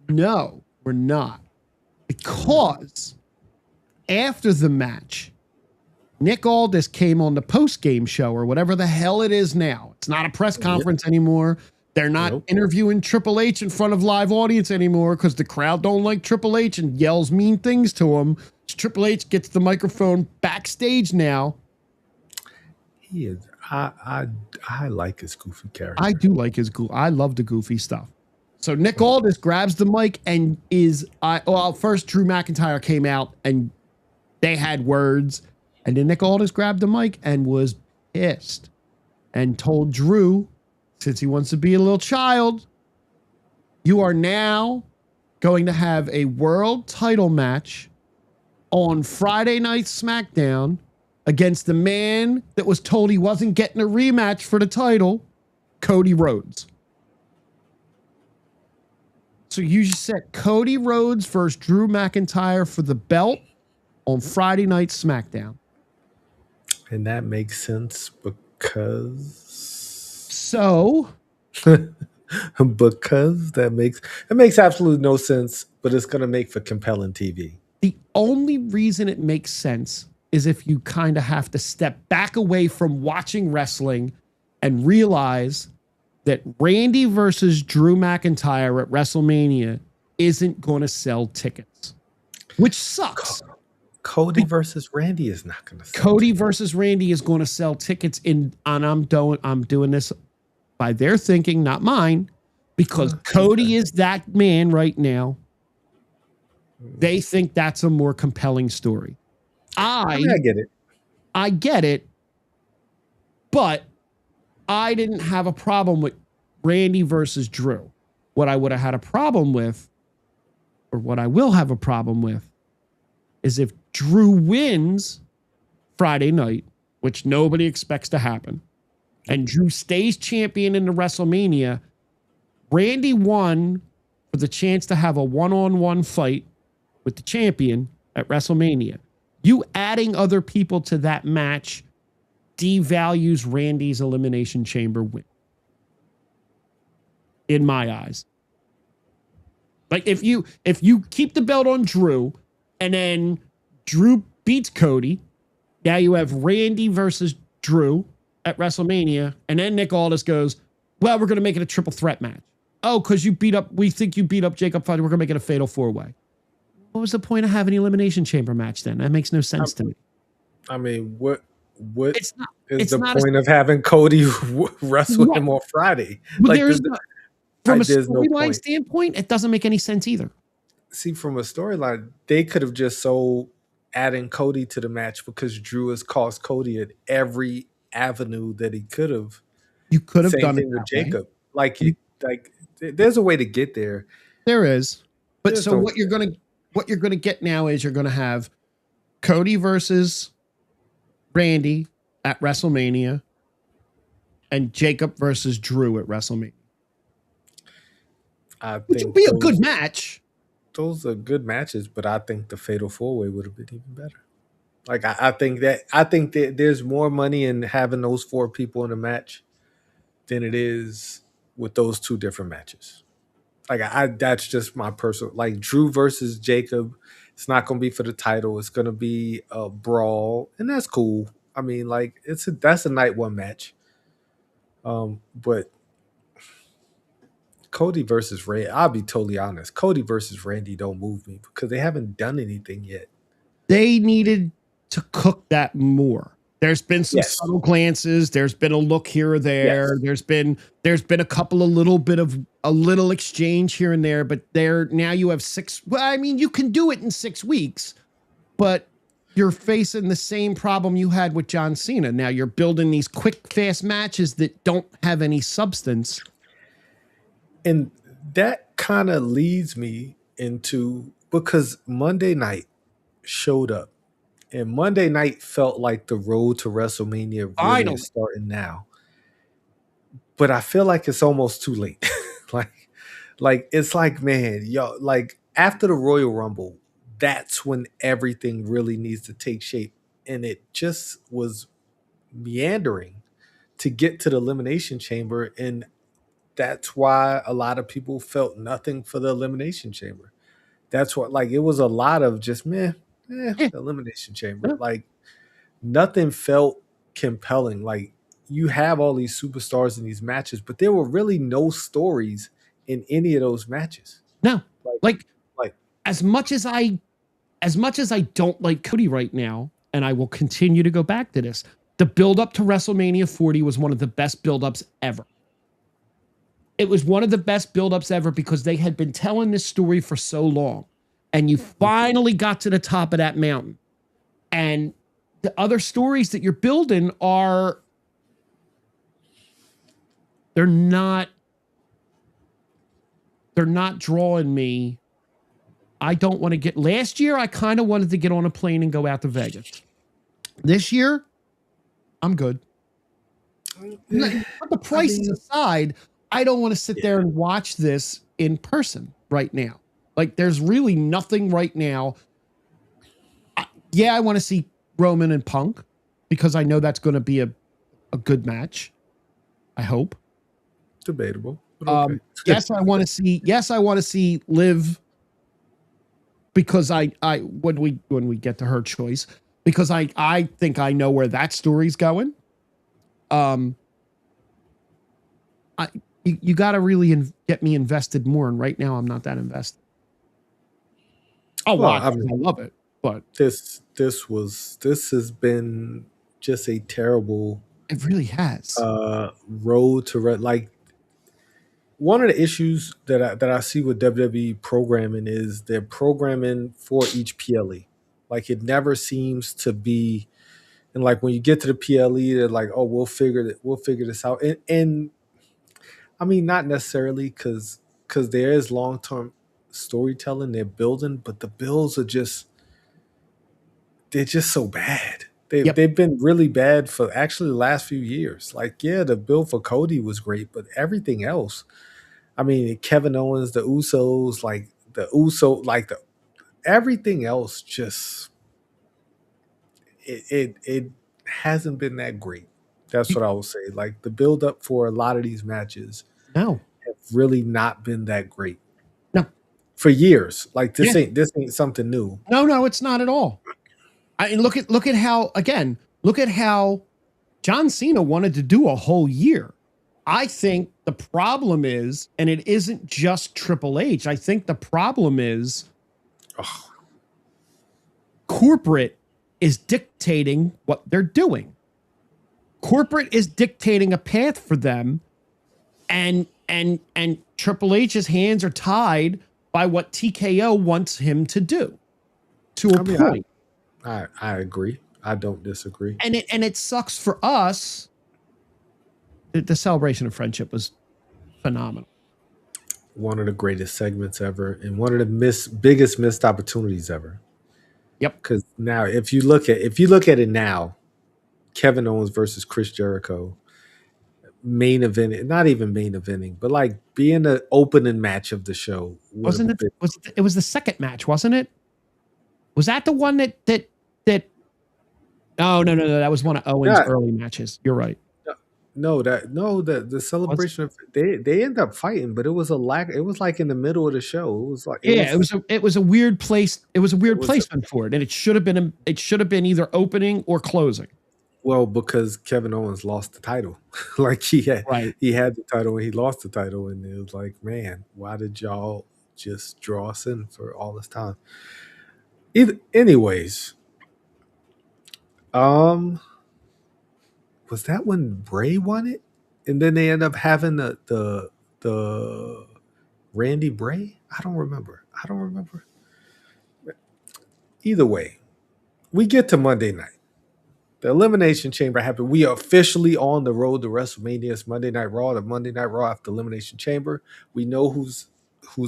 No, we're not. Because after the match, Nick Aldis came on the post-game show or whatever the hell it is now. It's not a press conference anymore. They're not interviewing Triple H in front of live audience anymore because the crowd don't like Triple H and yells mean things to him. Triple H gets the microphone backstage now. He is. I like his goofy character. I do like his goofy. I love the goofy stuff. So Nick Aldis grabs the mic and first Drew McIntyre came out and they had words, and then Nick Aldis grabbed the mic and was pissed and told Drew, since he wants to be a little child, you are now going to have a world title match on Friday Night SmackDown against the man that was told he wasn't getting a rematch for the title, Cody Rhodes. So you just set Cody Rhodes versus Drew McIntyre for the belt on Friday Night SmackDown. And that makes sense because So because that makes absolutely no sense, but it's gonna make for compelling TV. the only reason it makes sense is if you kind of have to step back away from watching wrestling and realize that Randy versus Drew McIntyre at WrestleMania isn't going to sell tickets, which sucks. Cody versus Randy is not going to sell Cody tickets. versus Randy is going to sell tickets and I'm doing this by their thinking, not mine, because Cody is that man right now. They think that's a more compelling story. I get it. I get it, but I didn't have a problem with Randy versus Drew. What I would have had a problem with, or what I will have a problem with, is if Drew wins Friday night, which nobody expects to happen, and Drew stays champion in the WrestleMania. Randy won for the chance to have a one-on-one fight with the champion at WrestleMania. You adding other people to that match devalues Randy's Elimination Chamber win. In my eyes. Like if you keep the belt on Drew and then Drew beats Cody, now you have Randy versus Drew at WrestleMania, and then Nick Aldis goes, well, we're going to make it a triple threat match. Oh, because we think you beat up Jacob Fugger, we're going to make it a fatal four-way. What was the point of having an Elimination Chamber match then? That makes no sense to me. I mean, what It's the not point of having Cody wrestle him on Friday? But Like, from a there's no storyline point. standpoint, it doesn't make any sense either. See, from a storyline, they could have just sold adding Cody to the match because Drew has cost Cody at every avenue that he could have. You could have Same done it thing with that way. Jacob. Like there's a way to get there. There is. But There's so what you're gonna get now is you're gonna have Cody versus Randy at WrestleMania and Jacob versus Drew at WrestleMania. Which would be a good match. Those are good matches, but I think the Fatal 4-Way would have been even better. Like I think that there's more money in having those four people in a match than it is with those two different matches. Like that's just my personal, like Drew versus Jacob. It's not going to be for the title. It's going to be a brawl, and that's cool. I mean, like that's a night one match. But Cody versus Randy, I'll be totally honest. Cody versus Randy don't move me because they haven't done anything yet. They needed to cook that more. There's been some subtle glances. There's been a look here or there. Yes. There's been a couple of a little exchange here and there, but now you have 6. Well, I mean, you can do it in 6 weeks, but you're facing the same problem you had with John Cena. Now you're building these quick, fast matches that don't have any substance. And that kind of leads me into, because Monday night showed up. And Monday night felt like the road to WrestleMania really is starting now. But I feel like it's almost too late. like it's like, man, yo, like after the Royal Rumble, that's when everything really needs to take shape. And it just was meandering to get to the Elimination Chamber. And that's why a lot of people felt nothing for the Elimination Chamber. That's what, like, it was a lot of just Elimination Chamber. Like, nothing felt compelling. Like, you have all these superstars in these matches, but there were really no stories in any of those matches. No, like as much as I don't like Cody right now, and I will continue to go back to this, the build up to WrestleMania 40 was one of the best buildups ever. It was one of the best buildups ever because they had been telling this story for so long. And you finally got to the top of that mountain. And the other stories that you're building they're not drawing me. I don't want to last year, I kind of wanted to get on a plane and go out to Vegas. This year, I'm good. Eh, Put the I prices mean, aside, I don't want to sit there and watch this in person right now. Like, there's really nothing right now. I want to see Roman and Punk because I know that's going to be a good match. I hope. debatable, but okay. Yes, I want to see. Yes, I want to see Liv because I when we get to her choice because I think I know where that story's going. You got to really get me invested more, and right now I'm not that invested. I'll Well, watch I it. mean, I love it, but this has been just a terrible it really has. road to like one of the issues that I see with WWE programming is they're programming for each PLE. Like it never seems to be, and like when you get to the PLE, they're like, "Oh, we'll figure this out." And I mean, not necessarily because there is long term storytelling they're building, but the builds are they're just so bad. Yep. They've been really bad for actually the last few years. Like, yeah, the build for Cody was great, but everything else. I mean, Kevin Owens, the Usos, like the everything else just it hasn't been that great. That's what I will say. Like the build up for a lot of these matches No. have really not been that great No. for years. Like Yeah. this ain't something new. No, it's not at all. Look at how John Cena wanted to do a whole year. I think the problem is, and it isn't just Triple H. I think the problem is corporate is dictating what they're doing. Corporate is dictating a path for them, and Triple H's hands are tied by what TKO wants him to do. To a point. I agree. I don't disagree. And it sucks for us. The celebration of friendship was phenomenal. One of the greatest segments ever, and one of the biggest missed opportunities ever. Yep. Because now, if you look at it now, Kevin Owens versus Chris Jericho, main event, not even main eventing, but like being the opening match of the show. Wasn't it? It was the second match, wasn't it? Was that the one that? Oh no, that was one of Owens' early matches. You're right. The celebration of they end up fighting, but it was it was like in the middle of the show. It was like it was a weird place. It was a weird placement for it, and it should have been either opening or closing. Well, because Kevin Owens lost the title. Like he had the title and he lost the title, and it was like, man, why did y'all just draw us in for all this time? Anyways, was that when Bray won it? And then they end up having the Randy Bray? I don't remember. Either way, we get to Monday night. The Elimination Chamber happened. We are officially on the road to WrestleMania. It's Monday Night Raw. The Monday Night Raw after Elimination Chamber. We know who's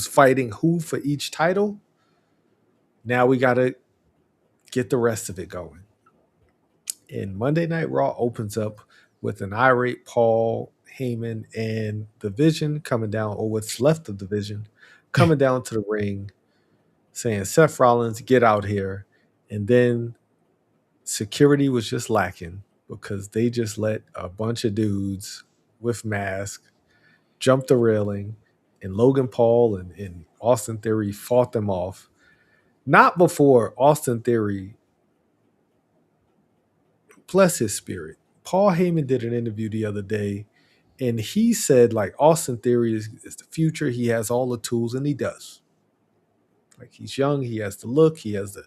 fighting who for each title. Now we got to get the rest of it going. And Monday Night Raw opens up with an irate Paul Heyman and the Vision coming down, or what's left of the Vision, coming down to the ring, saying, Seth Rollins, get out here. And then security was just lacking because they just let a bunch of dudes with masks jump the railing, and Logan Paul and Austin Theory fought them off. Not before Austin Theory, bless his spirit, Paul Heyman did an interview the other day, and he said, like, Austin Theory is the future. He has all the tools, and he does. Like, he's young. He has the look. He has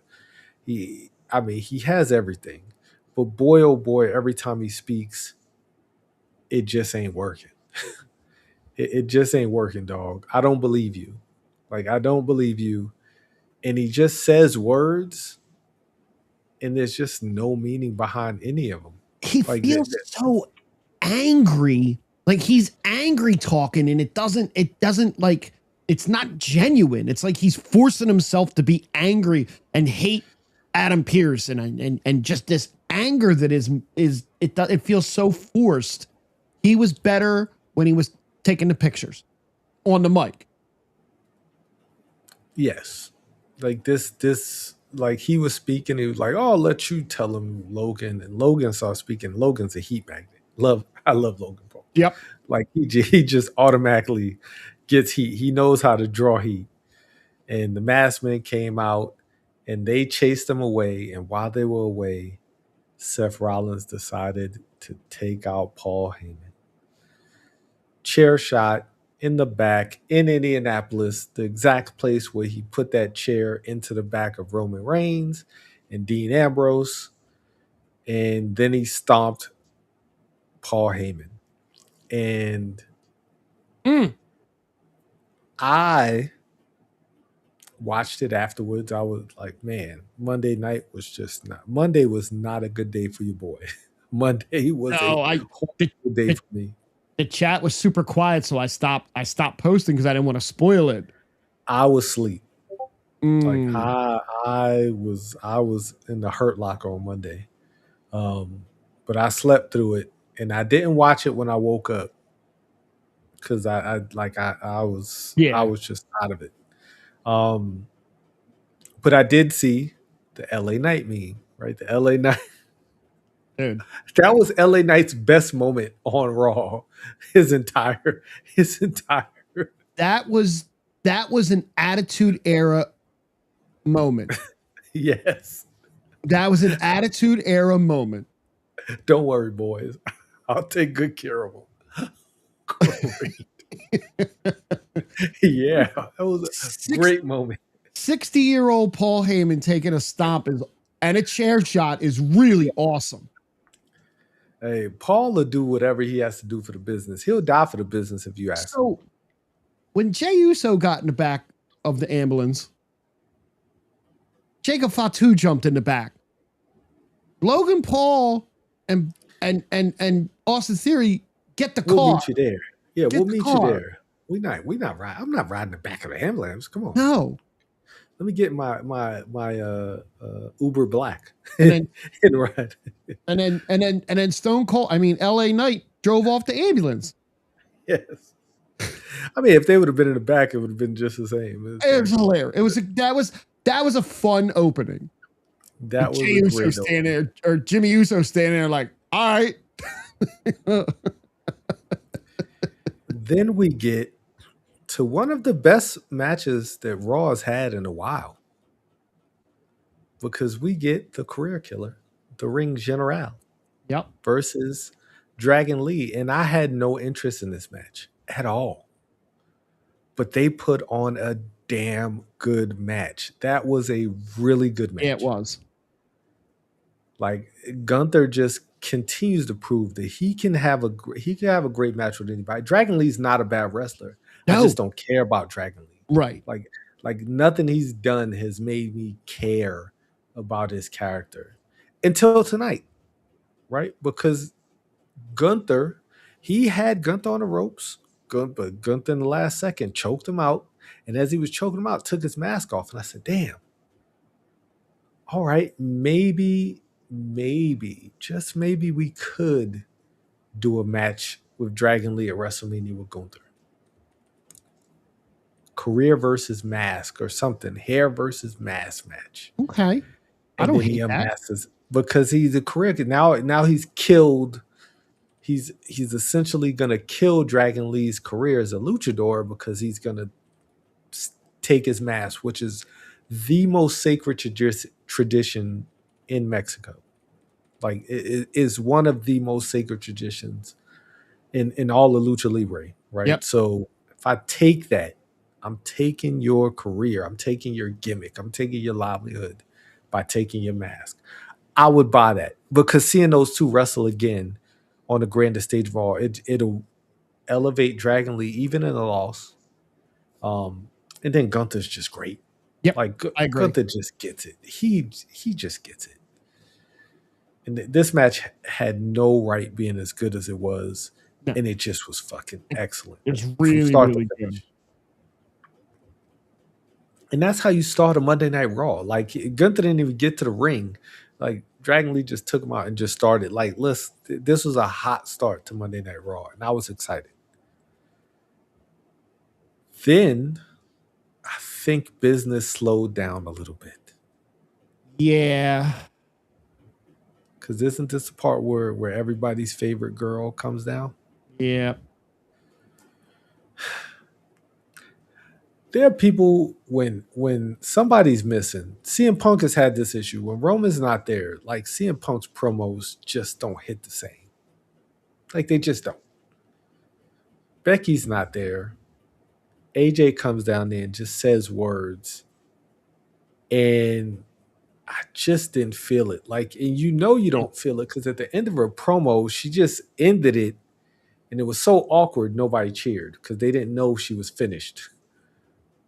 he has everything. But boy, oh boy, every time he speaks, it just ain't working. It just ain't working, dog. I don't believe you. Like, I don't believe you. And he just says words, and there's just no meaning behind any of them. He feels so angry. Like he's angry talking, and it doesn't like, it's not genuine. It's like he's forcing himself to be angry and hate Adam Pearce and just this anger that it feels so forced. He was better when he was taking the pictures on the mic. Yes. Like this like he was speaking, he was like, "Oh, I'll let you tell him, Logan." And Logan started speaking. Logan's a heat magnet. I love Logan Paul. Yep. Like he just automatically gets heat. He knows how to draw heat. And the masked men came out and they chased them away. And while they were away, Seth Rollins decided to take out Paul Heyman. Chair shot in the back in Indianapolis, the exact place where he put that chair into the back of Roman Reigns and Dean Ambrose. And then he stomped Paul Heyman. And I watched it afterwards. I was like, man, Monday was not a good day for you, boy. Monday was a horrible day for me. The chat was super quiet, so I stopped posting because I didn't want to spoil it. I was asleep. Like I was in the hurt locker on Monday. But I slept through it and I didn't watch it when I woke up because I was just out of it. But I did see the LA Knight meme, right? The LA Knight. Dude. That was LA Knight's best moment on Raw. His entire That was an Attitude Era moment. Yes. That was an Attitude Era moment. Don't worry, boys. I'll take good care of them. Yeah, that was a great moment. 60-year-old Paul Heyman taking a stomp and a chair shot is really awesome. Hey, Paul will do whatever he has to do for the business. He'll die for the business if you ask him. So, when Jey Uso got in the back of the ambulance, Jacob Fatu jumped in the back. Logan Paul and Austin Theory get the car. We'll meet you there. Yeah, we'll meet you there. We not riding. I'm not riding the back of the ambulance. Come on. No. Let me get my Uber Black and ride. And then Stone Cold. I mean, LA Knight drove off the ambulance. Yes. I mean, if they would have been in the back, it would have been just the same. It was hilarious. That was a fun opening. That was Jey Uso standing there, or Jimmy Uso standing there, like, all right. Then we get to one of the best matches that Raw has had in a while, because we get the career killer, the Ring General, versus Dragon Lee, and I had no interest in this match at all, but they put on a damn good match. That was a really good match. Yeah, it was. Like, Gunther just continues to prove that he can have a great match with anybody. Dragon Lee's not a bad wrestler. No. I just don't care about Dragon Lee. Right. Like nothing he's done has made me care about his character until tonight, right? Because Gunther, he had Gunther on the ropes, but Gunther in the last second choked him out, and as he was choking him out, took his mask off, and I said, damn, all right, maybe, just maybe we could do a match with Dragon Lee at WrestleMania with Gunther. Career versus mask or something. Hair versus mask match. Okay. I don't hate that. Because he's a career. Now he's killed. He's essentially going to kill Dragon Lee's career as a luchador, because he's going to take his mask, which is the most sacred tradition in Mexico. Like, it is one of the most sacred traditions in all of Lucha Libre, right? Yep. So if I take that, I'm taking your career, I'm taking your gimmick, I'm taking your livelihood by taking your mask. I would buy that, because seeing those two wrestle again on the grandest stage of all, it'll elevate Dragon Lee even in a loss. And then Gunther's just great. Yep, like I agree. Gunther just gets it. He just gets it. And this match had no right being as good as it was, and it just was fucking excellent. It's really good. And that's how you start a Monday Night Raw. Like, Gunther didn't even get to the ring Like Dragon Lee just took him out and just started. Like, this was a hot start to Monday Night Raw, and I was excited. Then I think business slowed down a little bit. Yeah. Because isn't this the part where everybody's favorite girl comes down? Yeah. There are people when somebody's missing. CM Punk has had this issue. When Roman's not there, like CM Punk's promos just don't hit the same. Like they just don't. Becky's not there. AJ comes down there and just says words. And I just didn't feel it. Like, and you don't feel it because at the end of her promo, she just ended it. And it was so awkward, nobody cheered because they didn't know she was finished.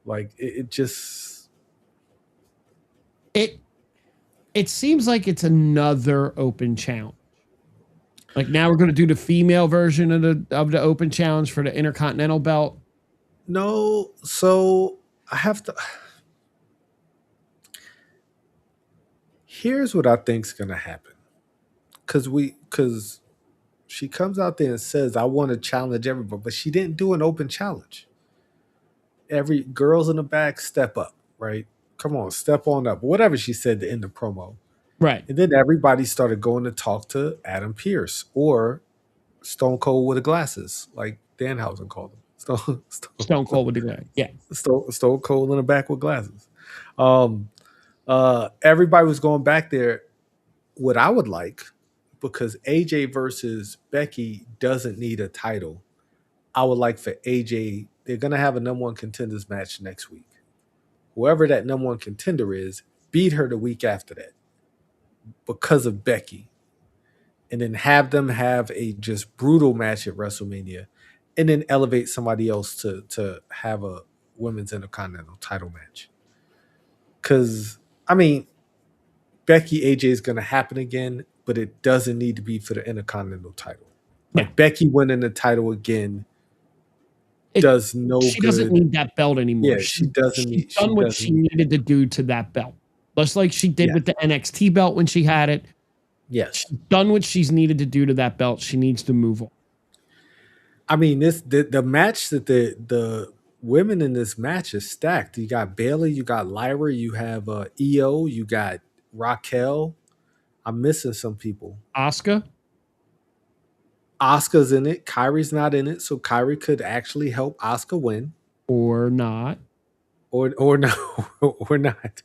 Like it just It seems like it's another open challenge. Like now we're going to do the female version of the open challenge for the Intercontinental belt. no. So I have to. Here's what I think's gonna happen. Because she comes out there and says, I want to challenge everybody, but she didn't do an open challenge. Every girls in the back step up, right? Come on, step on up. Whatever she said to end the promo. Right. And then everybody started going to talk to Adam Pearce or Stone Cold with the glasses, like Danhausen called him. Stone Cold with the guy. Yeah. Stone Cold in the back with glasses. Everybody was going back there. What I would like, because AJ versus Becky doesn't need a title, I would like for AJ, they're going to have a number one contenders match next week. Whoever that number one contender is, beat her the week after that because of Becky. And then have them have a just brutal match at WrestleMania and then elevate somebody else to have a women's intercontinental title match. Because, I mean, Becky AJ is going to happen again, but it doesn't need to be for the intercontinental title. Like Becky winning the title again does no good. She doesn't need that belt anymore. Yeah, she doesn't need. She's done what she needed to do to that belt. Just like she did with the NXT belt when she had it. Yes. She's done what she's needed to do to that belt. She needs to move on. I mean, the match that the women in this match is stacked. You got Bayley, you got Lyra, you have EO, you got Raquel. I'm missing some people. Asuka's in it. Kyrie's not in it, so Kyrie could actually help Asuka win, or not, or no, or not.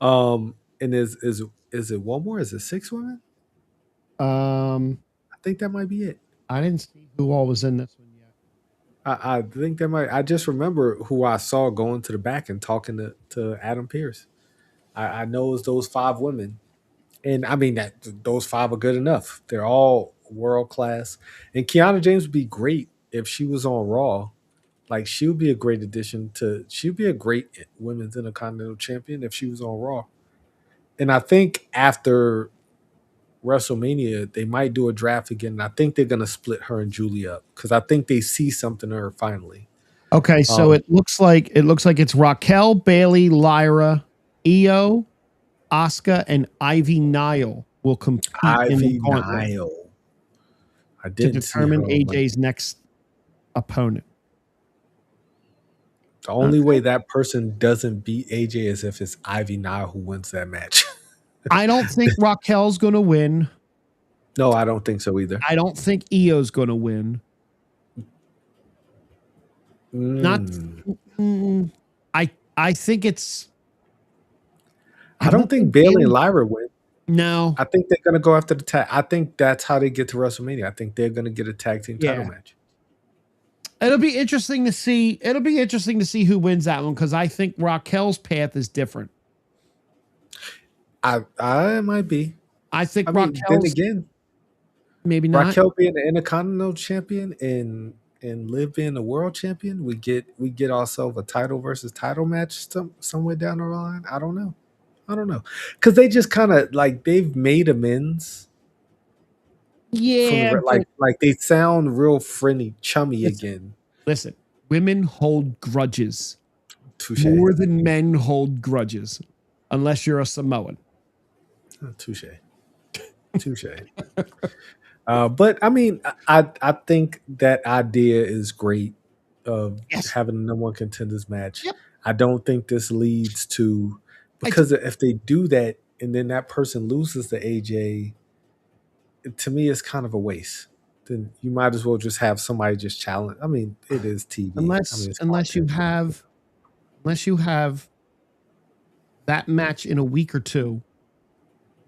And is it one more? Is it 6 women? I think that might be it. I didn't see who all was in this one yet. I think that might. I just remember who I saw going to the back and talking to Adam Pearce. I know it was those 5 women, and I mean that those 5 are good enough. They're all world class, and Kiana James would be great if she was on Raw. Like she would be a great addition to. She'd be a great women's Intercontinental champion if she was on Raw. And I think after WrestleMania, they might do a draft again. And I think they're gonna split her and Julie up because I think they see something in her finally. Okay, so it looks like it's Raquel, Bayley, Lyra, EO, Asuka, and Ivy Nile will compete in the gauntlet to determine AJ's next opponent. The only way that person doesn't beat AJ is if it's Ivy Nile who wins that match. I don't think Raquel's going to win. No, I don't think so either. I don't think EO's going to win. I think it's. I don't think Bayley and Lyra win. No, I think they're going to go after the tag. I think that's how they get to WrestleMania. I think they're going to get a tag team title match. It'll be interesting to see. It'll be interesting to see who wins that one because I think Raquel's path is different. I might be. I think Raquel's. Then again, maybe not. Raquel being the Intercontinental champion and Liv being the world champion, we get ourselves a title versus title match somewhere down the line. I don't know, because they just kind of like they've made amends. Yeah, like they sound real friendly, chummy again. Listen, women hold grudges. Touché. More than men hold grudges, unless you're a Samoan. Touche. Touche. But I mean, I think that idea is great of Yes. having a number one contenders match. Yep. I don't think this leads to, It's, because if they do that and then that person loses to AJ, to me it's kind of a waste. Then you might as well just have somebody just challenge. I mean, it is TV. I unless mean, it's unless you content. have unless you have that match in a week or two,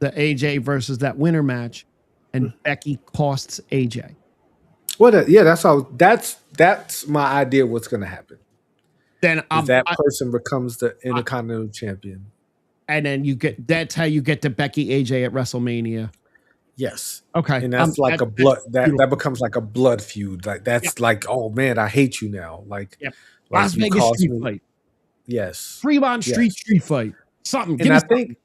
the AJ versus that winner match, and Becky costs AJ. Well, yeah, that's my idea. What's going to happen Then is that person becomes the Intercontinental Champion. and then that's how you get to Becky AJ at WrestleMania. Yes. Okay. And that's like a blood that beautiful. becomes like a blood feud. Like that's Yep. like, oh man, I hate you now. Like, Yep. like Las you Vegas caused street me. fight. Yes. Fremont Yes. street fight. Something. And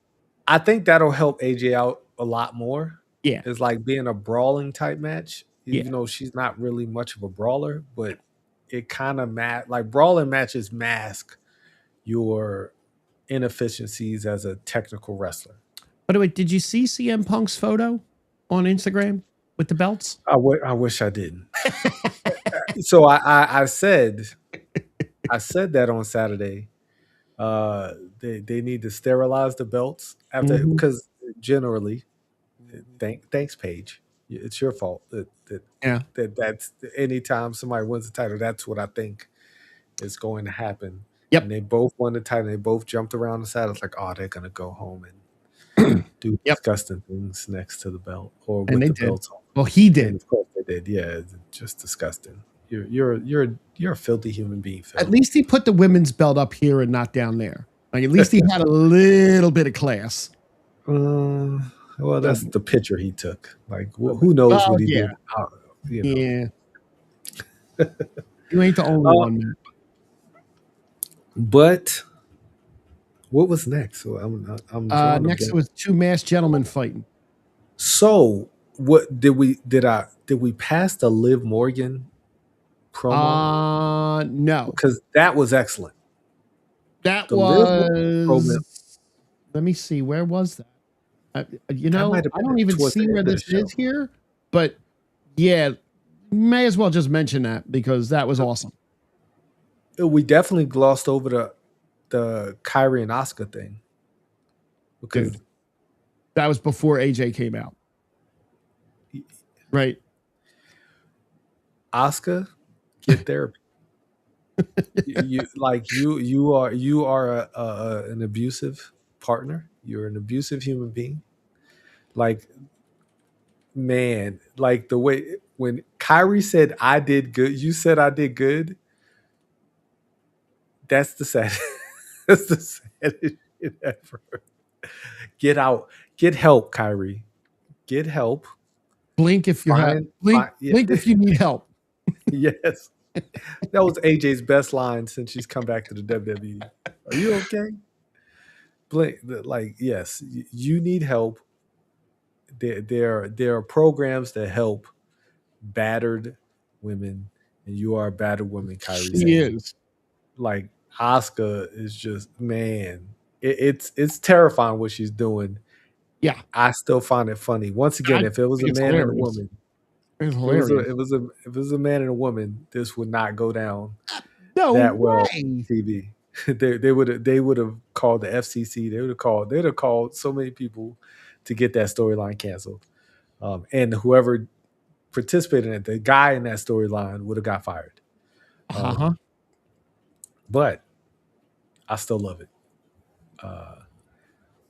I think that'll help AJ out a lot more. Yeah. It's like being a brawling type match. Yeah. Even though she's not really much of a brawler, but it kind of like brawling matches mask your inefficiencies as a technical wrestler. By the way, did you see CM Punk's photo on Instagram with the belts? I wish I didn't. So I said that on Saturday. They need to sterilize the belts after, because generally, thanks Paige, it's your fault that's anytime somebody wins the title, that's what I think is going to happen. Yep. And they both won the title. They both jumped around the side. It's like, oh, they're gonna go home and do disgusting things next to the belt or with the belts on. Well, he did. And of course they did. Yeah, it's just disgusting. You're a filthy human being, Phil. At least he put the women's belt up here and not down there. Like at least he had a little bit of class. Well, that's the picture he took. Like, who knows what he did? You know. Yeah. You ain't the only one, man. But what was next? So I'm next was two masked gentlemen fighting. So what did we pass the Liv Morgan promo? No, because that was excellent. That was. Let me see. Where was that? I don't even see where this is here. But yeah, may as well just mention that because that was awesome. We definitely glossed over the Kyrie and Asuka thing. Because that was before AJ came out. Right. Asuka, get therapy. you are an abusive partner. You're an abusive human being. Like, man, like the way when Kyrie said I did good, you said I did good. That's the saddest. That's the saddest shit ever. Get out. Get help, Kyrie. Get help. Blink if you're blink if you need help. Yes. That was AJ's best line since she's come back to the WWE. Are you okay? Blink. Like, yes, you need help. There are programs that help battered women, and you are a battered woman, Kyrie. She is. Like, Asuka is just, man, it's terrifying what she's doing. Yeah, I still find it funny. Once again, if it was a man and a woman, if it was a man and a woman, this would not go down that well on TV. They would have called the FCC. They'd have called so many people to get that storyline canceled. And whoever participated in it, the guy in that storyline would have got fired. But I still love it.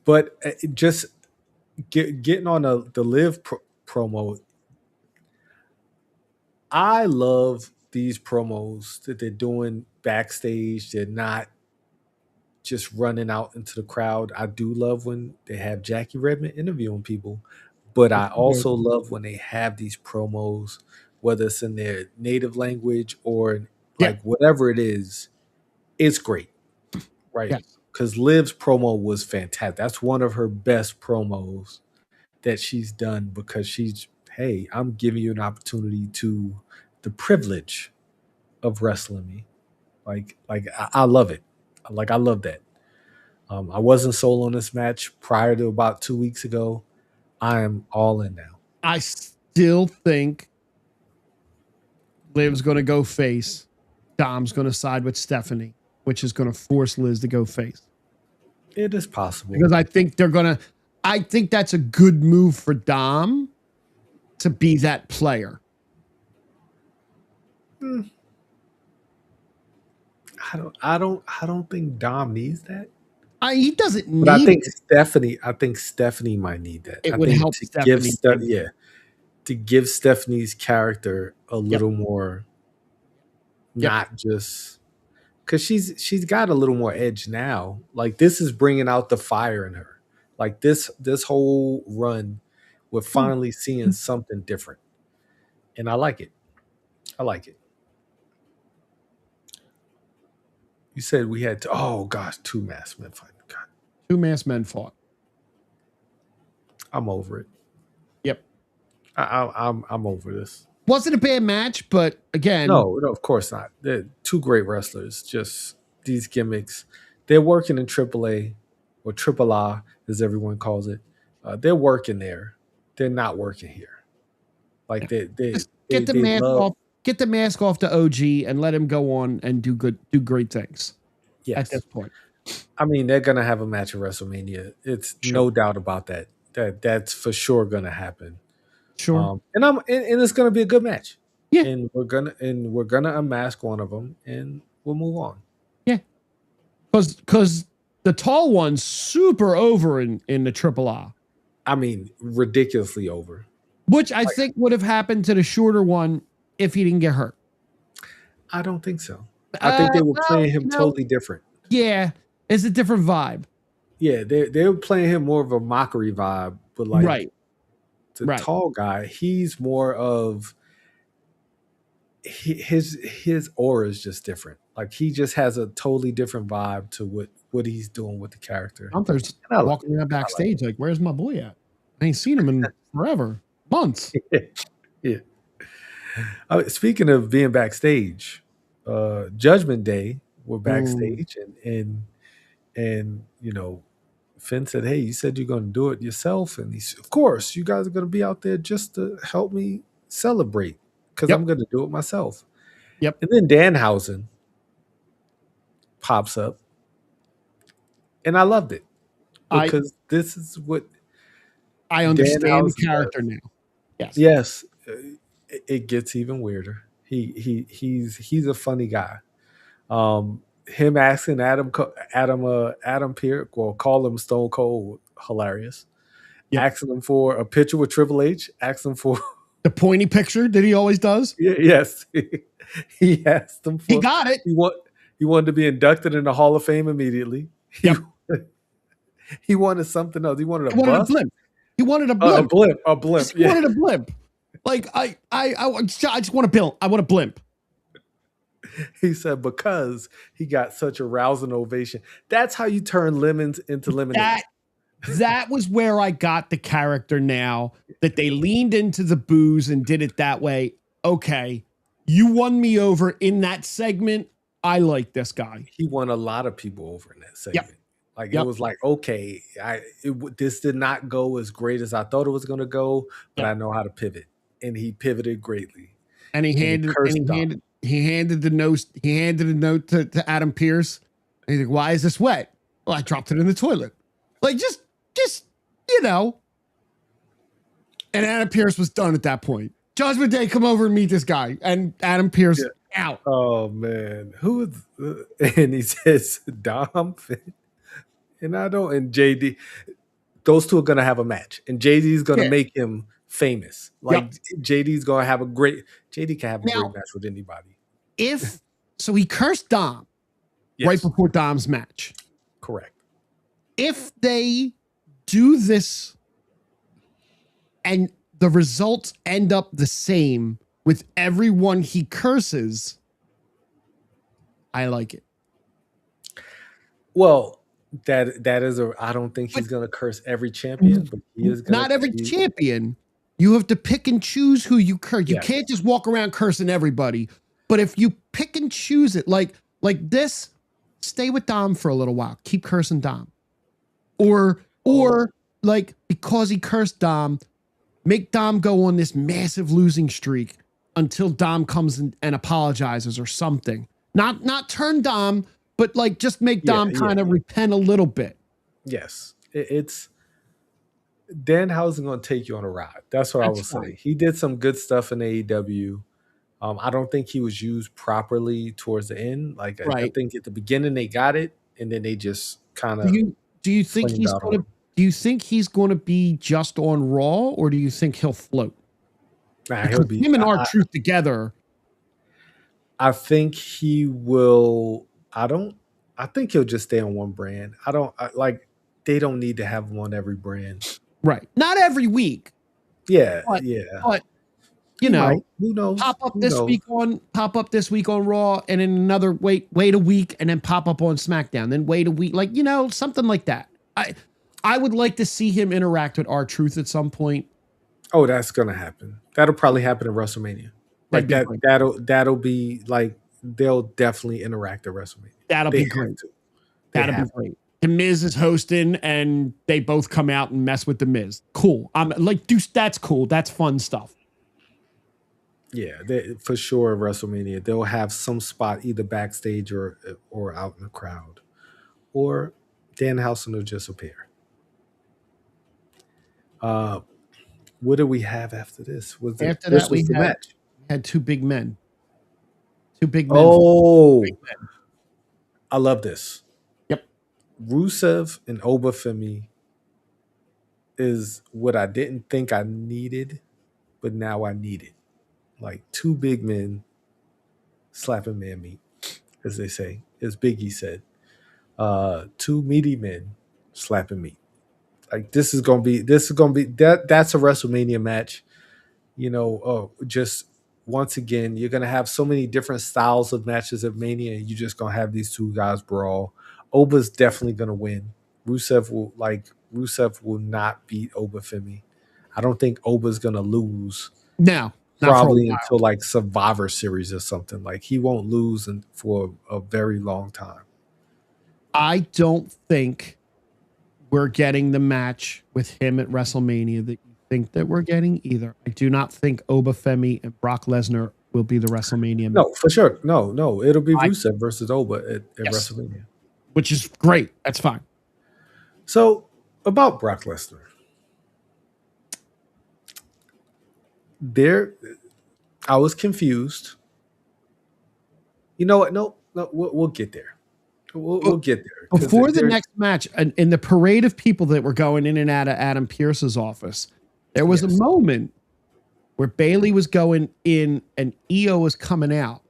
But just getting on the Liv promo, I love these promos that they're doing backstage. They're not just running out into the crowd. I do love when they have Jackie Redmond interviewing people, but I also love when they have these promos, whether it's in their native language or like whatever it is, it's great, right? Because Liv's promo was fantastic. That's one of her best promos that she's done because hey, I'm giving you an opportunity to the privilege of wrestling me. Like I love it. Like, I love that. I wasn't sold on this match prior to about 2 weeks ago. I am all in now. I still think Liv's going to go face. Dom's going to side with Stephanie, which is going to force Liz to go face. It is possible. Because I think I think that's a good move for Dom to be that player. I don't think Dom needs that. He doesn't need But it. I think Stephanie might need that. It I would think help to Stephanie. to give Stephanie's character a little more, not just because she's got a little more edge now. Like this is bringing out the fire in her. Like this whole run, we're finally seeing something different, and I like it. I like it. You said we had two masked men fighting. God, 2 masked men fought. I'm over it. Yep. I'm over this. Wasn't a bad match, but again, no, of course not. They're two great wrestlers. Just these gimmicks. They're working in AAA or Triple A, as everyone calls it. They're working there. They're not working here. Like get the mask off. Get the mask off the OG and let him go on and do great things. Yes. At this point, I mean, they're gonna have a match at WrestleMania. It's no doubt about that. That's for sure gonna happen. Sure. And it's gonna be a good match. Yeah. And we're gonna unmask one of them and we'll move on. Yeah. Because the tall one's super over in the AAA. I mean, ridiculously over. Which I think would have happened to the shorter one if he didn't get hurt. I don't think so. I think they were playing him totally different. Yeah, it's a different vibe. Yeah, they were playing him more of a mockery vibe, but like the tall guy, he's more of his aura is just different. Like he just has a totally different vibe to what he's doing with the character. Gunther's walking around backstage like, where's my boy at? I ain't seen him in forever, months. Yeah. Speaking of being backstage, Judgment Day, we're backstage, and you know, Finn said, "Hey, you said you're going to do it yourself," and he said, "Of course, you guys are going to be out there just to help me celebrate because I'm going to do it myself." Yep. And then Danhausen pops up, and I loved it because this is what I understand the character now. Yes. Yes. It gets even weirder. He's a funny guy. Him asking Adam Pearce, well, call him Stone Cold, hilarious. Yep. Asking him for a picture with Triple H. Asking for the pointy picture that he always does. Yes, he asked him for. He got it. He wanted to be inducted in the Hall of Fame immediately. Yep. He wanted something else. He wanted a blimp. He wanted a blimp. A blimp. He wanted a blimp. Like I just want a bill. I want a blimp. He said because he got such a rousing ovation. That's how you turn lemons into lemonade. That was where I got the character now, that they leaned into the booze and did it that way. Okay, you won me over in that segment. I like this guy. He won a lot of people over in that segment. Yep. Like it was like, okay, this did not go as great as I thought it was going to go, but I know how to pivot. And he pivoted greatly. And he handed the note to Adam Pearce. And he's like, "Why is this wet?" "Well, I dropped it in the toilet." Like just you know. And Adam Pearce was done at that point. Judgment Day, come over and meet this guy. And Adam Pearce out. Oh man, who is? And he says Dom. And JD. Those two are gonna have a match, and JD's gonna make him famous. Like JD's gonna have JD can have a great match with anybody. So he cursed Dom right before Dom's match. Correct. If they do this and the results end up the same with everyone he curses, I like it. Well, that is I don't think he's gonna curse every champion, but he is gonna not every champion. You have to pick and choose who you curse. You can't just walk around cursing everybody. But if you pick and choose it, like this, stay with Dom for a little while. Keep cursing Dom. Or like because he cursed Dom, make Dom go on this massive losing streak until Dom comes and apologizes or something. Not turn Dom, but like just make Dom kind of repent a little bit. Yes. It's Danhausen going to take you on a ride. That's what I will say. He did some good stuff in AEW. I don't think he was used properly towards the end. Like I think at the beginning they got it, and then they just kind of. Do you think he's going to? Do you think he's going to be just on Raw, or do you think he'll float? Nah, he'll be him and R-Truth together. I think he will. I think he'll just stay on one brand. They don't need to have him on every brand. Right. Not every week. Yeah. But you know, who knows? Pop up this week on Raw, and then another wait a week, and then pop up on SmackDown. Then wait a week, like something like that. I would like to see him interact with R-Truth at some point. Oh, that's gonna happen. That'll probably happen at WrestleMania. Like that'll be like they'll definitely interact at WrestleMania. That'll be great. That'll be great. The Miz is hosting, and they both come out and mess with the Miz. Cool. I'm like, dude, that's cool. That's fun stuff. Yeah, for sure. WrestleMania, they'll have some spot either backstage or out in the crowd, or Danhausen will just appear. What do we have after this? After that, we had two big men. Two big men. Oh, I love this. Yep. Rusev and Obafemi is what I didn't think I needed, but now I need it. Like two big men slapping man meat, as they say, as Biggie said. Two meaty men slapping meat. Like this is gonna be that's a WrestleMania match. Just once again, you're gonna have so many different styles of matches at Mania, and you're just gonna have these two guys brawl. Oba's definitely gonna win. Rusev will not beat Obafemi. I don't think Oba's gonna lose. No. Probably until like Survivor Series or something. Like he won't lose for a very long time. I don't think we're getting the match with him at WrestleMania that you think that we're getting either. I do not think Obafemi and Brock Lesnar will be the WrestleMania match. No, for sure. No. It'll be Rusev versus Oba at WrestleMania. Which is great. That's fine. So, about Brock Lesnar. I was confused. You know what? No, we'll get there. We'll get there. Before the next match, in the parade of people that were going in and out of Adam Pearce's office, there was a moment where Bayley was going in and Io was coming out,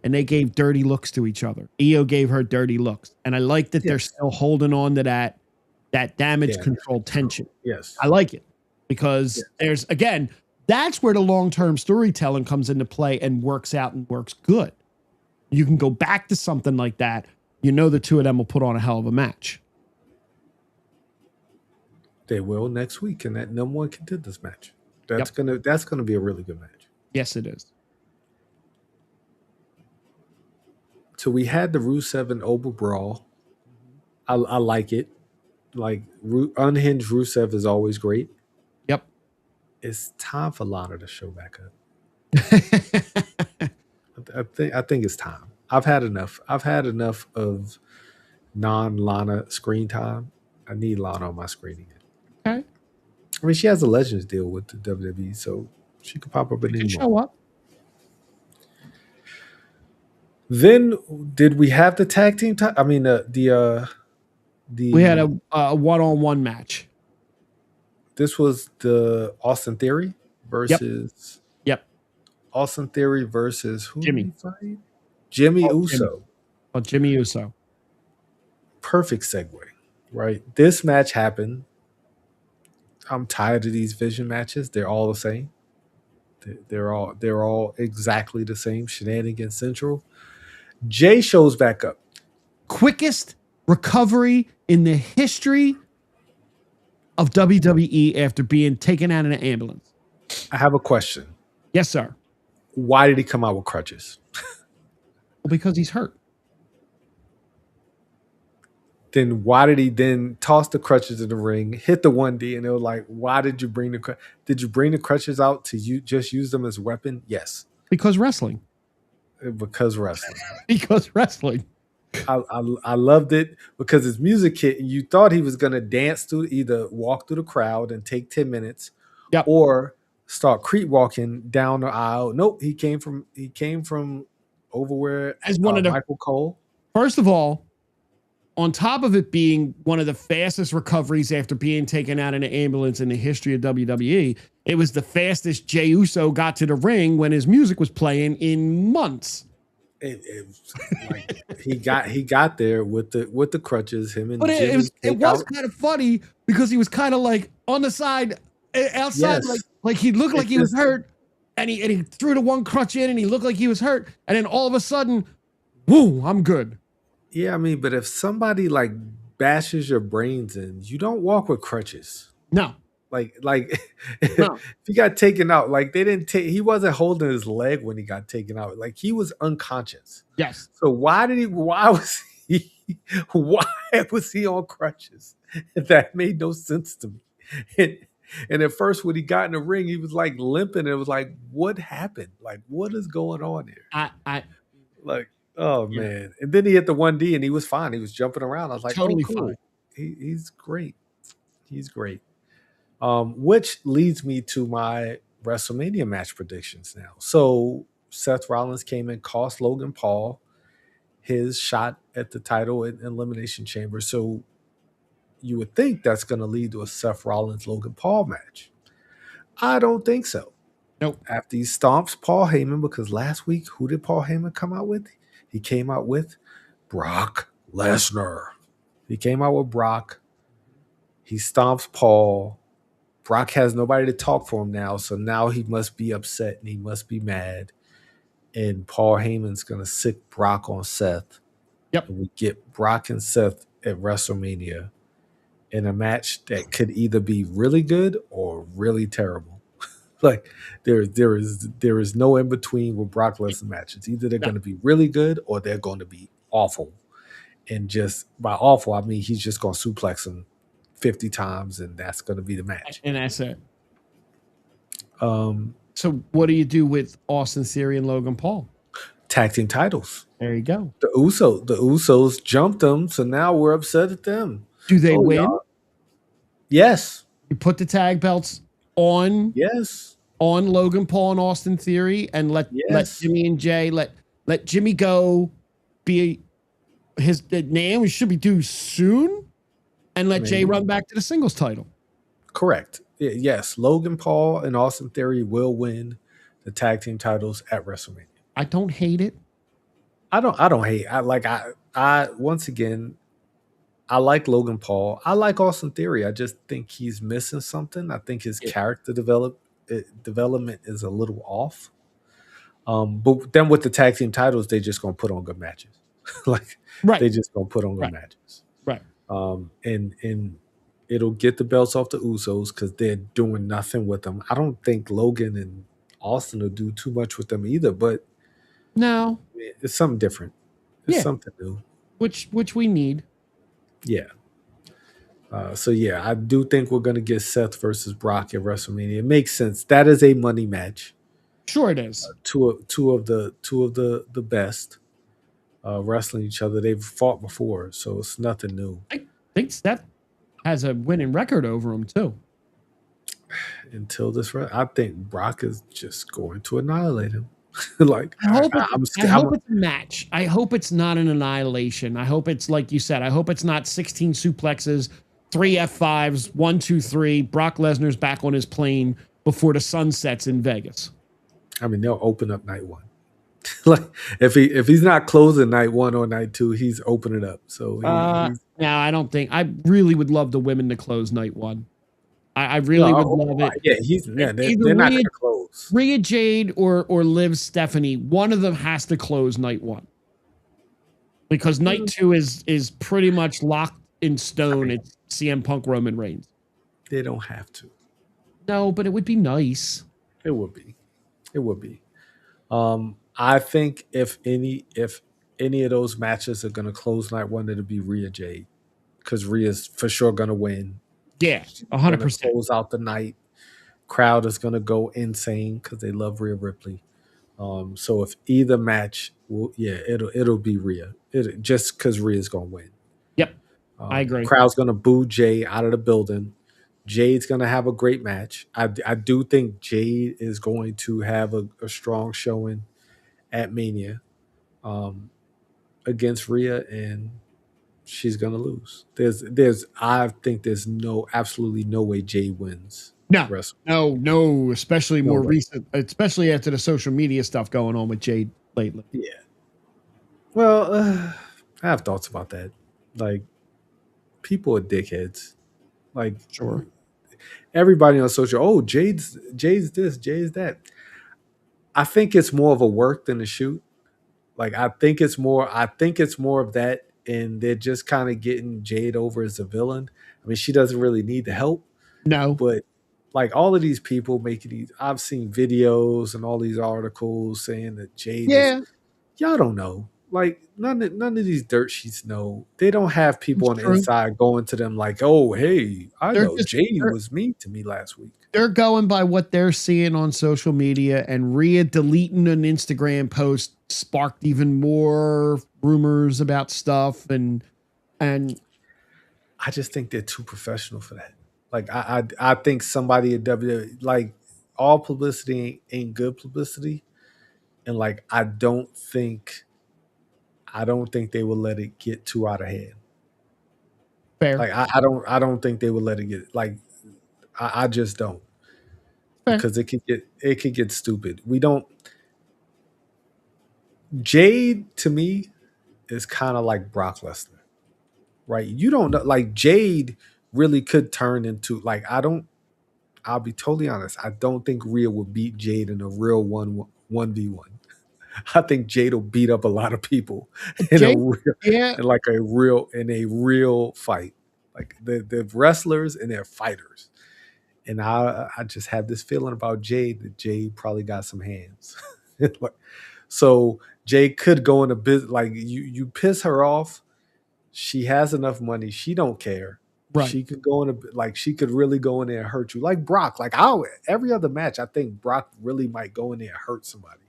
and they gave dirty looks to each other. Io gave her dirty looks, and I like that they're still holding on to that damage control tension. Yes, I like it because there's again. That's where the long-term storytelling comes into play and works out and works good. You can go back to something like that. The two of them will put on a hell of a match. They will next week, and that number one contenders match. That's gonna be a really good match. Yes, it is. So we had the Rusev and Oba brawl. I like it. Like unhinged Rusev is always great. Yep. It's time for Lana to show back up. I think it's time. I've had enough. I've had enough of non-Lana screen time. I need Lana on my screen again. Okay. I mean, she has a Legends deal with the WWE, so she could pop up at any show up. Then did we have the tag team? We had a one-on-one match. This was the Austin Theory versus Austin Theory versus who Jimmy. did he fight? Jimmy Uso. Jimmy Uso. Perfect segue, right? This match happened. I'm tired of these Vision matches. They're all the same. They're all exactly the same. Shenanigans Central. Jay shows back up. Quickest recovery in the history of WWE after being taken out in an ambulance. I have a question. Yes, sir. Why did he come out with crutches? Well, because he's hurt. then why did he then toss the crutches in the ring, hit the 1D, and they were like, why did you bring did you bring the crutches out to just use them as a weapon? Yes. Because wrestling. Because wrestling. Because wrestling. I loved it because his music hit and you thought he was gonna dance through, either walk through the crowd and take 10 minutes Yep. or start creep walking down the aisle. Nope, he came from over where As one of the Michael Cole. First of all, on top of it being one of the fastest recoveries after being taken out in an ambulance in the history of WWE, it was the fastest Jey Uso got to the ring when his music was playing in months. It was like he got there with the crutches. Him and But Jimmy it was kind of funny because he was kind of like on the side, outside, Yes. like he looked like It's he was just- hurt, and he threw the one crutch in, and he looked like he was hurt, and then all of a sudden, woo, I'm good. Yeah, I mean, but if somebody like bashes your brains in, you don't walk with crutches. No, Like No. if he got taken out, like they didn't take, he wasn't holding his leg when he got taken out. Like he was unconscious. yes, So why was he why was he on crutches? That made no sense to me. And at first when he got in the ring, he was like limping. It was like, what happened? Like, what is going on here? I Like, oh Yeah. man. And then he hit the 1D and he was fine. He was jumping around. I was like, Totally oh, cool. fine. He's great. He's great. Which leads me to my WrestleMania match predictions now. So Seth Rollins came in, cost Logan Paul his shot at the title in Elimination Chamber. So you would think that's going to lead to a Seth Rollins Logan Paul match. I don't think so. Nope. After he stomps Paul Heyman, because last week, who did Paul Heyman come out with? He came out with Brock Lesnar. He came out with Brock. He stomps Paul. Brock has nobody to talk for him now, so now he must be upset and he must be mad. And Paul Heyman's going to sick Brock on Seth. Yep. And we get Brock and Seth at WrestleMania in a match that could either be really good or really terrible. Like there is no in between with Brock Lesnar matches. Either they're going to be really good or they're going to be awful. And just by awful, I mean he's just going to suplex him 50 times, and that's going to be the match. and that's it. Um, So what do you do with Austin Theory and Logan Paul? Tag team titles. There you go. The Usos jumped them, so now we're upset at them. Do they win? Y'all. Yes. You put the tag belts on Yes. on Logan Paul and Austin Theory, and let Jimmy and Jay let Jimmy go be his name. We should be due soon, and let Jay run back to the singles title. Correct. Yes, Logan Paul and Austin Theory will win the tag team titles at WrestleMania. I don't hate it. I don't hate. I once again, I like Logan Paul. I like Austin Theory. I just think he's missing something. I think his character development is a little off. But then with the tag team titles, they just gonna put on good matches. They just gonna put on good matches. Right. And it'll get the belts off the Usos because they're doing nothing with them. I don't think Logan and Austin will do too much with them either, but no, it's something different. It's something new. Which we need. Yeah. So yeah, I do think we're gonna get Seth versus Brock at WrestleMania. It makes sense. That is a money match. Sure, it is. Two of the best wrestling each other. They've fought before, so it's nothing new. I think Seth has a winning record over him too. Until this, I think Brock is just going to annihilate him. Like I hope it's a match. I hope it's not an annihilation. I hope it's like you said. I hope it's not 16 suplexes, 3 F5s, 1, 2, 3. Brock Lesnar's back on his plane before the sun sets in Vegas. I mean, they'll open up night one. Like if he's not closing night one or night two, he's opening up. So now I don't think I really would love the women to close night one. I really would love it. Yeah, they're not going to close. Rhea Jade or Liv Stephanie, one of them has to close night one. Because night two is pretty much locked in stone. It's CM Punk Roman Reigns. They don't have to. No, but it would be nice. It would be. It would be. I think if any of those matches are going to close night one, it'll be Rhea Jade. because Rhea's for sure gonna win. Yeah, She's gonna 100%. close out the night. Crowd is gonna go insane because they love Rhea Ripley. So if either match, yeah, it'll be Rhea. Just because Rhea's gonna win. Yep, I agree. Crowd's gonna boo Jade out of the building. Jade's gonna have a great match. I do think Jade is going to have a strong showing at Mania um, against Rhea, and she's gonna lose. I think there's absolutely no way Jade wins. No, Wrestle. no, especially No more way. recent, especially after the social media stuff going on with Jade lately. Yeah. Well, I have thoughts about that. Like, people are dickheads. Like, Sure. everybody on social, oh, Jade's this, Jade's that. I think it's more of a work than a shoot. Like, I think it's more of that, and they're just kind of getting Jade over as a villain. I mean, she doesn't really need the help, No. but like all of these people making these, I've seen videos and all these articles saying that Jade is, Yeah, y'all don't know. Like, none of these dirt sheets know. They don't have it's people on the true. inside going to them like, oh, hey, I They're know just Jade they're, was mean to me last week. they're going by what they're seeing on social media, and Rhea deleting an Instagram post sparked even more rumors about stuff, and I just think they're too professional for that. Like, I think somebody at WWE, like, all publicity ain't good publicity, and like I don't think they will let it get too out of hand. fair, Like, I don't think they would let it get, like, I just don't, fair. because it could get stupid. We don't. Jade to me is kind of like Brock Lesnar, right? You don't know, like, Jade really could turn into, like, I don't. I'll be totally honest. I don't think Rhea would beat Jade in a real 1v1. I think Jade will beat up a lot of people in a Jade, real, yeah, in a real fight. Like, the wrestlers and they're fighters. And I just have this feeling about Jade that Jade probably got some hands. Like, so Jade could go in a bit, like, you piss her off. She has enough money. She don't care. right. She could go in like, she could really go in there and hurt you. Like Brock. Like, every other match, I think Brock really might go in there and hurt somebody.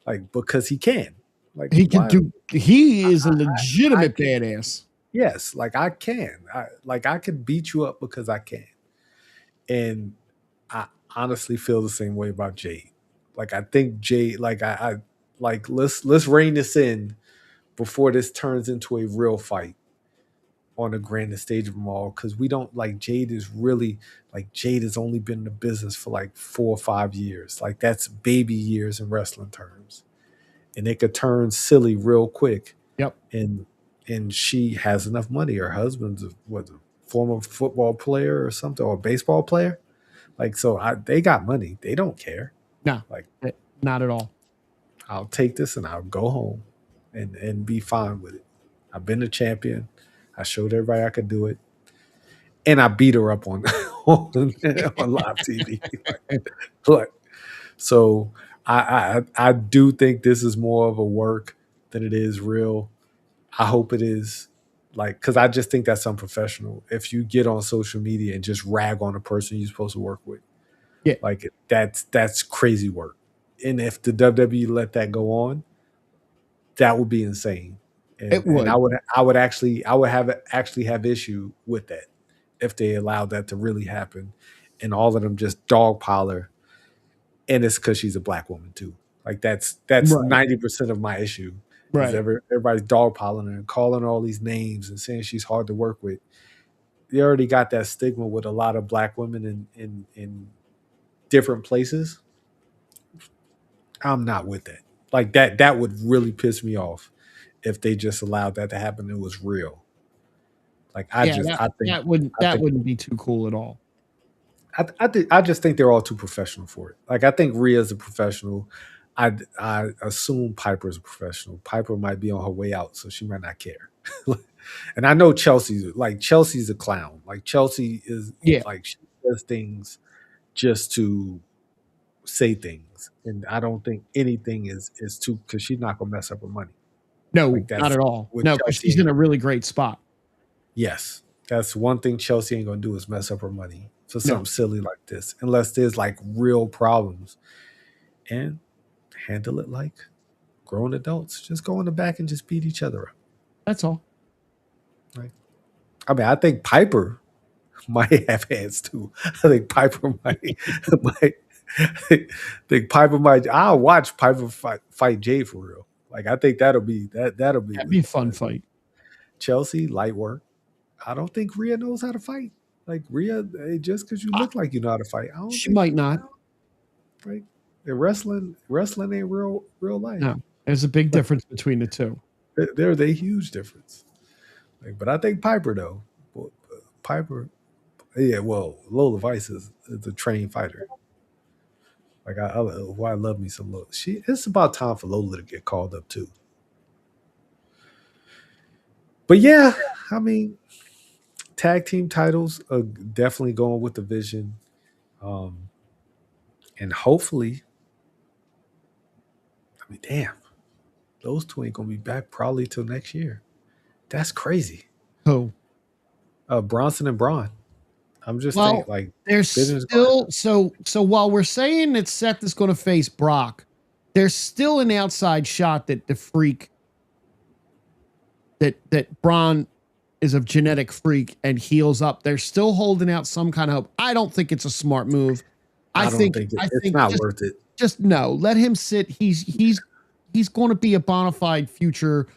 Like, because he can. Like, He can why? do. He is a I legitimate can. badass. Yes, like, I can. I could beat you up because I can. And I honestly feel the same way about Jade. Like, I think Jade. Like, I like, let's rein this in before this turns into a real fight on the grandest stage of them all, because we don't, like, Jade is really, like, Jade has only been in the business for like 4 or 5 years. Like, that's baby years in wrestling terms, and it could turn silly real quick. Yep. And she has enough money. Her husband's a former football player or something, or a baseball player. Like, so they got money. They don't care. No, Like, not at all. I'll take this and I'll go home and be fine with it. I've been a champion. I showed everybody I could do it, and I beat her up on on live TV. Like, so I do think this is more of a work than it is real. I hope it is, like, because I just think that's unprofessional. If you get on social media and just rag on a person you're supposed to work with, Yeah, like, that's crazy work. And if the WWE let that go on, that would be insane. it And would. I would have issue with that if they allowed that to really happen, and all of them just dogpile her, and it's because she's a black woman too. Like, that's Right. 90% of my issue is Right. everybody's dogpiling her and calling her all these names and saying she's hard to work with. They already got that stigma with a lot of black women in different places. I'm not with that. Like, that would really piss me off if they just allowed that to happen. It was real. Like, Yeah, that think wouldn't be too cool at all. I just think they're all too professional for it. Like, I think Rhea's a professional. I assume Piper's a professional. Piper might be on her way out, so she might not care. And I know Chelsea's a clown. Like, Chelsea is, Yeah. like, she does things just to say things, and I don't think anything is too, because she's not gonna mess up her money. No, Like, not that's at all. what No, because Chelsea she's in ain't. a really great spot. Yes. That's one thing Chelsea ain't gonna do is mess up her money for something No, silly like this, unless there's like real problems. And handle it like grown adults. Just go in the back and just beat each other up. that's all. Like, I mean, I think Piper might have hands too. I think Piper might I think Piper might. I'll watch Piper fight Jay for real. Like I think that'll be That'd be a lit. fun But fight. Chelsea light work. I don't think Rhea knows how to fight. Like Rhea, just because you look like you know how to fight, I don't She think might not. like wrestling ain't real life. No, there's a big difference between the two. There's a huge difference. Like, but I think Piper though, Piper, yeah. Well, Lola Vice is a trained fighter. Like I love me some Lola. It's about time for Lola to get called up too. But yeah, I mean, tag team titles are definitely going with the vision, um, and hopefully, I mean, damn, those two ain't gonna be back probably till next year. That's crazy. Who? Bronson and Braun. I'm just thinking Well, like there's business going. still so while we're saying that Seth is going to face Brock, there's still an outside shot that the freak that Braun is a genetic freak and heals up. They're still holding out some kind of hope. I don't think it's a smart move. I don't think it's not just, worth it. just no. Let him sit. He's going to be a bona fide future.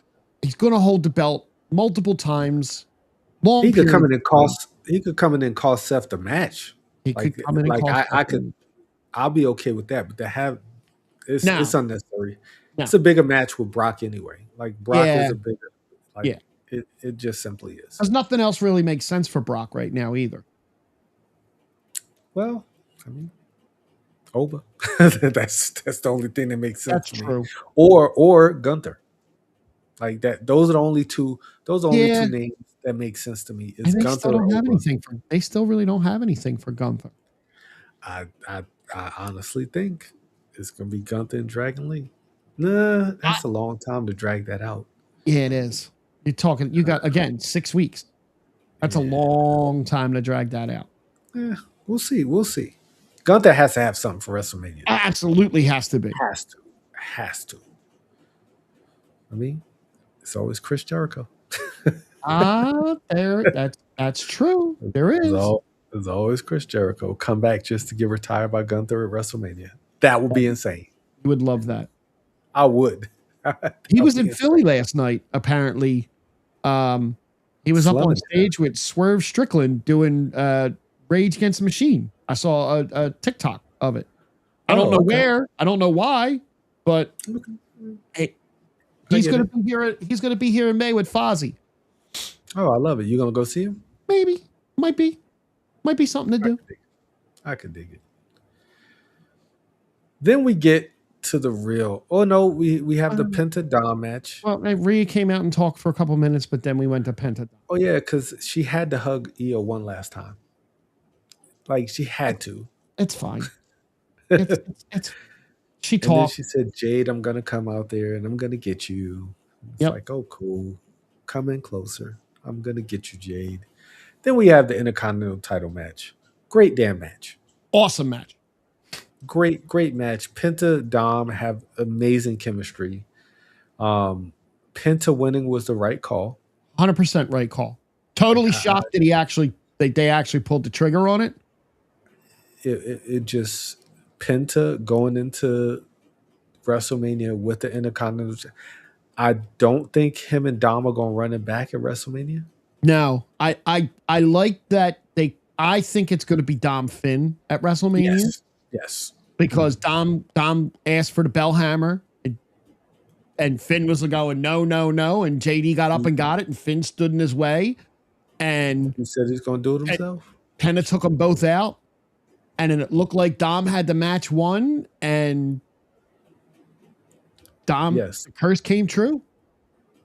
He's going to hold the belt multiple times. He could come in and cost. He could come in and cost Seth the match. He Like, could come in and cost I could. I'll be okay with that. But to have it's No. it's unnecessary. No. It's a bigger match with Brock anyway. Like Brock Yeah. is a bigger. Like, Yeah. It just simply is. Because nothing else really makes sense for Brock right now either. Well, I mean, Oba. that's the only thing that makes sense That's to true. me. Or Gunther. Like that. Those are the only two. Those are the only Yeah. two names that make sense to me. And Is they Gunther still don't or have Oba. anything for. They still really don't have anything for Gunther. I honestly think it's gonna be Gunther and Dragon Lee. Nah, that's a long time to drag that out. Yeah, it is. You're talking. You got again 6 weeks. That's a Yeah. long time to drag that out. Yeah, we'll see. We'll see. Gunther has to have something for WrestleMania. Absolutely has to be. Has to. I mean, it's always Chris Jericho. That's true. There is. There's always Chris Jericho come back just to get retired by Gunther at WrestleMania. That would be insane. You would love that. I would. He was in Philly last night, apparently. He was up on stage with Swerve Strickland doing Rage Against the Machine. I saw a TikTok of it. I don't know where. I don't know why, but he's going to be here. He's going to be here in May with Fozzy. Oh, I love it. You gonna go see him? Maybe. Might be something to do. I could dig it. Then we get to the real. Oh no, we have the Penta Dom match. Well, Rhea came out and talked for a couple minutes, but then we went to Penta. Oh yeah, because she had to hug Io one last time. Like she had to. It's fine. It's she talked. And then she said, "Jade, I'm gonna come out there and I'm gonna get you." It's like, oh, cool. Come in closer. I'm gonna get you, Jade. Then we have the Intercontinental title match. Great damn match. Awesome match. Great match. Penta Dom have amazing chemistry. Penta winning was the right call. 100% right call. Totally shocked that they actually pulled the trigger on it. It just Penta going into WrestleMania with the Intercontinental. I don't think him and Dom are gonna run it back at WrestleMania. No, I like that I think it's going to be Dom Finn at WrestleMania. Yes. Because Dom asked for the bell hammer and Finn was going no, and JD got up and got it and Finn stood in his way and he said he's going to do it himself. Penta took them both out and then it looked like Dom had the match won and Dom, the curse came true.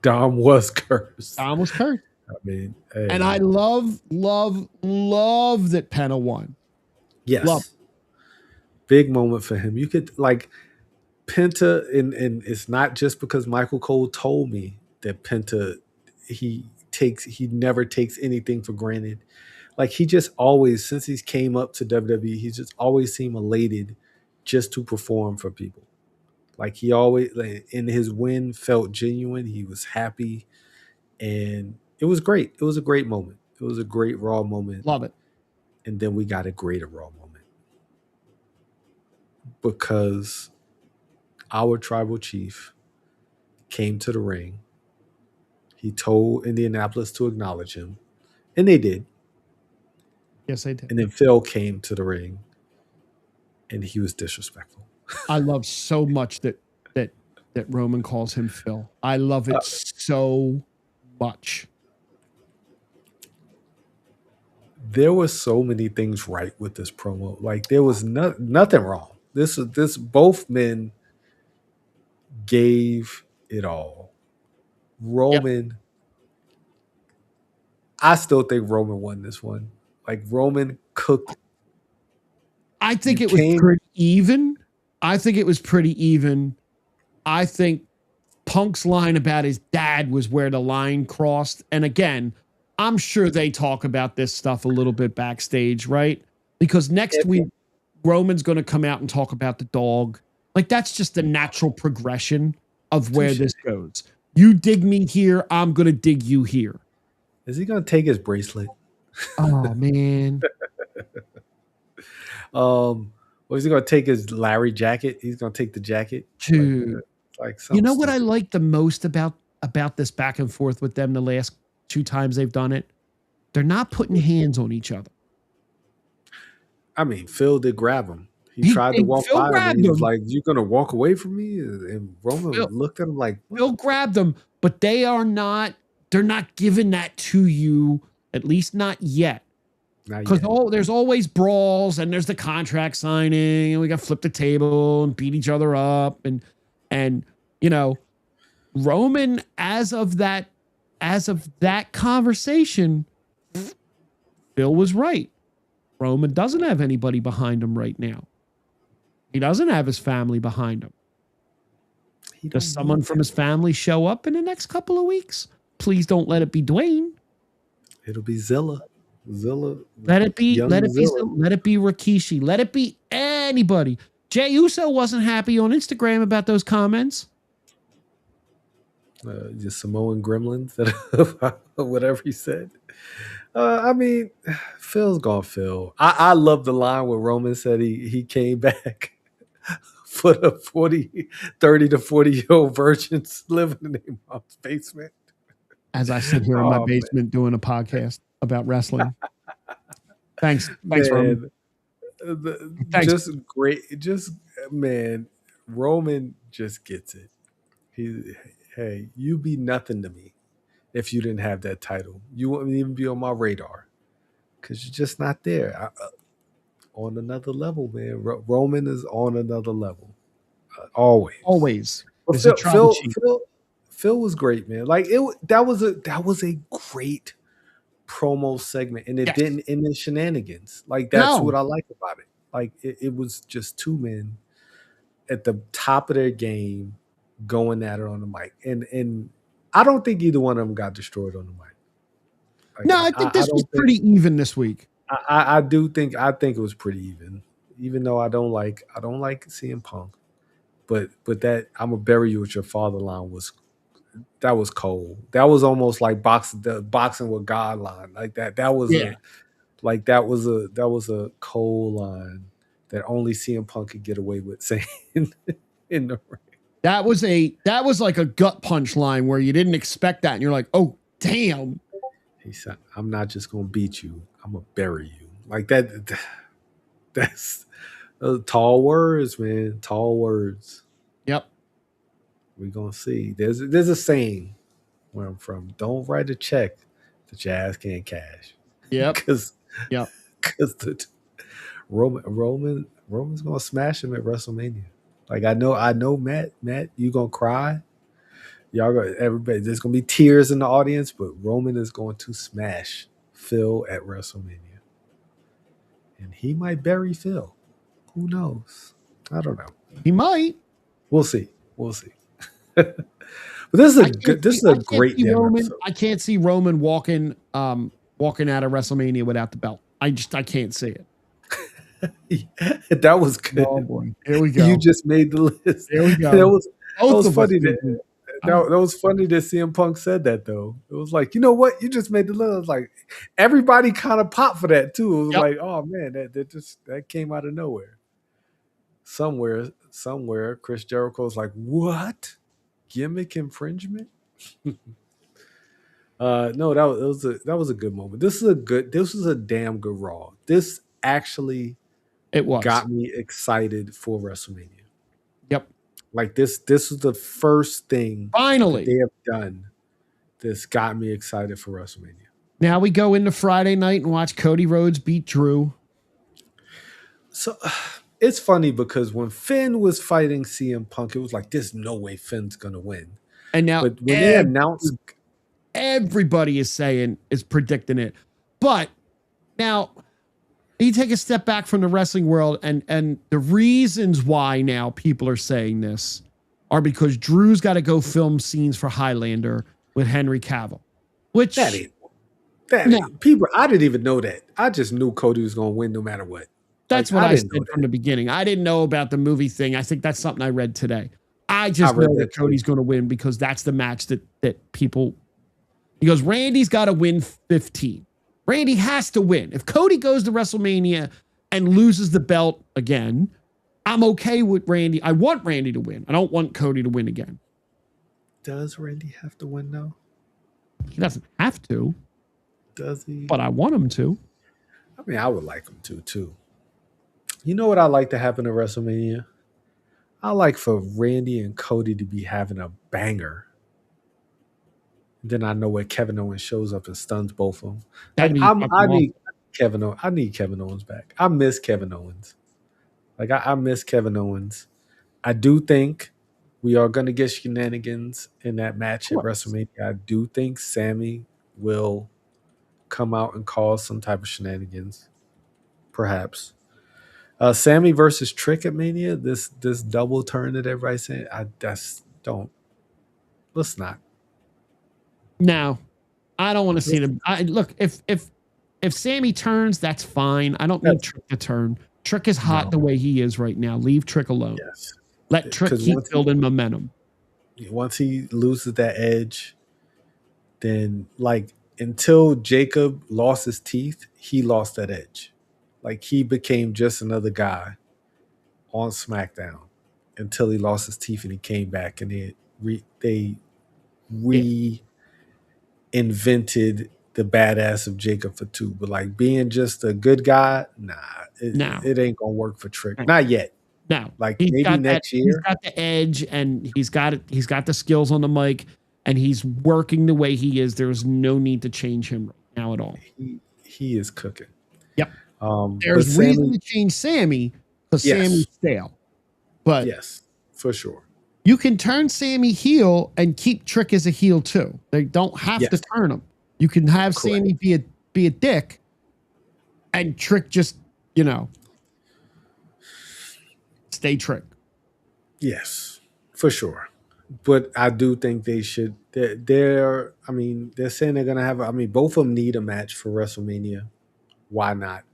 Dom was cursed. Dom was cursed. I mean, and I love that Penta won. Yes. Love. Big moment for him. You could like Penta, and it's not just because Michael Cole told me that Penta, he he never takes anything for granted. Like he just always, since he's came up to WWE, he's just always seemed elated just to perform for people. Like he always, like, in his win, felt genuine. He was happy, and it was great. It was a great moment. It was a great Raw moment, Love it. and then we got a greater Raw moment because our tribal chief came to the ring. He told Indianapolis to acknowledge him, and they did. Yes, I did. And then Phil came to the ring, and he was disrespectful. I love so much that Roman calls him Phil. I love it so much. There were so many things right with this promo. Like there was nothing wrong. This both men gave it all. Roman, I still think Roman won this one. Like Roman cooked. I think it was pretty even. I think Punk's line about his dad was where the line crossed. And again, I'm sure they talk about this stuff a little bit backstage, right? Because next week, Roman's going to come out and talk about the dog. Like that's just the natural progression of where this goes. You dig me here, I'm going to dig you here. Is he going to take his bracelet? Oh, man. Or is he going to take his Larry jacket? He's going to take the jacket. Dude. Like you know what I like the most about this back and forth with them the last 2 times they've done it? They're not putting hands on each other. I mean, Phil did grab him. He tried to walk by him, and he was like, "You're going to walk away from me?" And Roman looked at him like, what? Phil grabbed them, but they're not giving that to you, at least not yet. Because there's always brawls, and there's the contract signing, and we got to flip the table and beat each other up, and you know, Roman, as of that conversation, Phil was right. Roman doesn't have anybody behind him right now. He doesn't have his family behind him. Does someone from his family show up in the next couple of weeks? Please don't let it be Dwayne. It'll be Zilla. Let it be Rikishi. Let it be anybody. Jey Uso wasn't happy on Instagram about those comments. Just Samoan gremlins, whatever he said. I mean, Phil's gone. Phil. I love the line where Roman said he came back for the 30 to 40-year-old virgins living in their mom's basement. As I sit here in my basement doing a podcast about wrestling. Thanks, Roman. Just great. Man, Roman just gets it. Hey, you be nothing to me if you didn't have that title. You wouldn't even be on my radar because you're just not there. On another level, man. Roman is on another level. Always. Phil was great, man. Like that was a great promo segment, and it didn't end in shenanigans. Like that's what I like about it. Like it was just 2 men at the top of their game going at it on the mic, and I don't think either one of them got destroyed on the mic. Like, no, I think this was pretty even this week. I think it was pretty even though I don't like CM Punk, but that I'm gonna bury you with your father line was cold. That was almost like boxing with God line. Like that was a cold line that only CM Punk could get away with saying in the ring. That was like a gut punch line where you didn't expect that, and you're like, "Oh, damn!" He said, "I'm not just gonna beat you; I'm gonna bury you." Like that. That's tall words, man. Tall words. Yep. We're gonna see. There's a saying where I'm from: "Don't write a check that your ass can't cash." Yep. Because Roman's gonna smash him at WrestleMania. Like I know, Matt, you gonna cry. Y'all got everybody. There's gonna be tears in the audience, but Roman is going to smash Phil at WrestleMania, and he might bury Phil. Who knows? I don't know. He might. We'll see. But this is I a can't good. This see, is a I can't great see damn Roman. episode. I can't see Roman walking out of WrestleMania without the belt. I can't see it. That was Oh good. boy. Here we You go. just made the list. Here we That go. was that Both was of us funny. will be. That was funny that CM Punk said that though. It was like, you know what? You just made the list. It was like everybody kind of popped for that too. It was Yep. like, oh man, that came out of nowhere. Somewhere, Chris Jericho's like, what? Gimmick infringement? No, that was a good moment. This was a damn good Raw. This actually It was. got me excited for WrestleMania. Yep. Like this was the first thing that Finally. they have done that's got me excited for WrestleMania. Now we go into Friday night and watch Cody Rhodes beat Drew. So it's funny because when Finn was fighting CM Punk, it was like, there's no way Finn's gonna win. And now But when they announced, everybody is predicting it. But now you take a step back from the wrestling world, and the reasons why now people are saying this are because Drew's got to go film scenes for Highlander with Henry Cavill, which people, I didn't even know that. I just knew Cody was gonna win no matter what. That's what I said from the beginning. I didn't know about the movie thing. I think that's something I read today. I just know that Cody's going to win because that's the match that people. He goes, Randy's got to win 15. Randy has to win. If Cody goes to WrestleMania and loses the belt again, I'm okay with Randy. I want Randy to win. I don't want Cody to win again. Does Randy have to win though? He doesn't have to. Does he? But I want him to. I mean, I would like him to too. You know what I like to happen at WrestleMania? I like for Randy and Cody to be having a banger. Then I know where Kevin Owens shows up and stuns both of them. Like I need Kevin Owens back. I miss Kevin Owens. Like I miss Kevin Owens. I do think we are going to get shenanigans in that match at WrestleMania. I do think Sammy will come out and cause some type of shenanigans, perhaps. Sammy versus Trick at Mania. This double turn that everybody's saying. Don't. Let's not. No, I don't want to see them. Look, if Sammy turns, that's fine. I don't need Trick to turn. Trick is hot the way he is right now. Leave Trick alone. Yes. Let Trick keep building momentum. Once he loses that edge, then like until Jacob lost his teeth, he lost that edge. Like he became just another guy on SmackDown until he lost his teeth and he came back and they reinvented the badass of Jacob for two. But like being just a good guy, it ain't gonna work for Trick. Not yet. No, like maybe next year. He's got the edge and he's got the skills on the mic and he's working the way he is. There's no need to change him right now at all. He is cooking. Yep. There's reason to change Sammy because Sammy's stale. But yes, for sure. You can turn Sammy heel and keep Trick as a heel too. They don't have to turn him. You can have Sammy be a dick and Trick just, stay Trick. Yes, for sure. But I do think they should. They're saying they're gonna have. Both of them need a match for WrestleMania. Why not?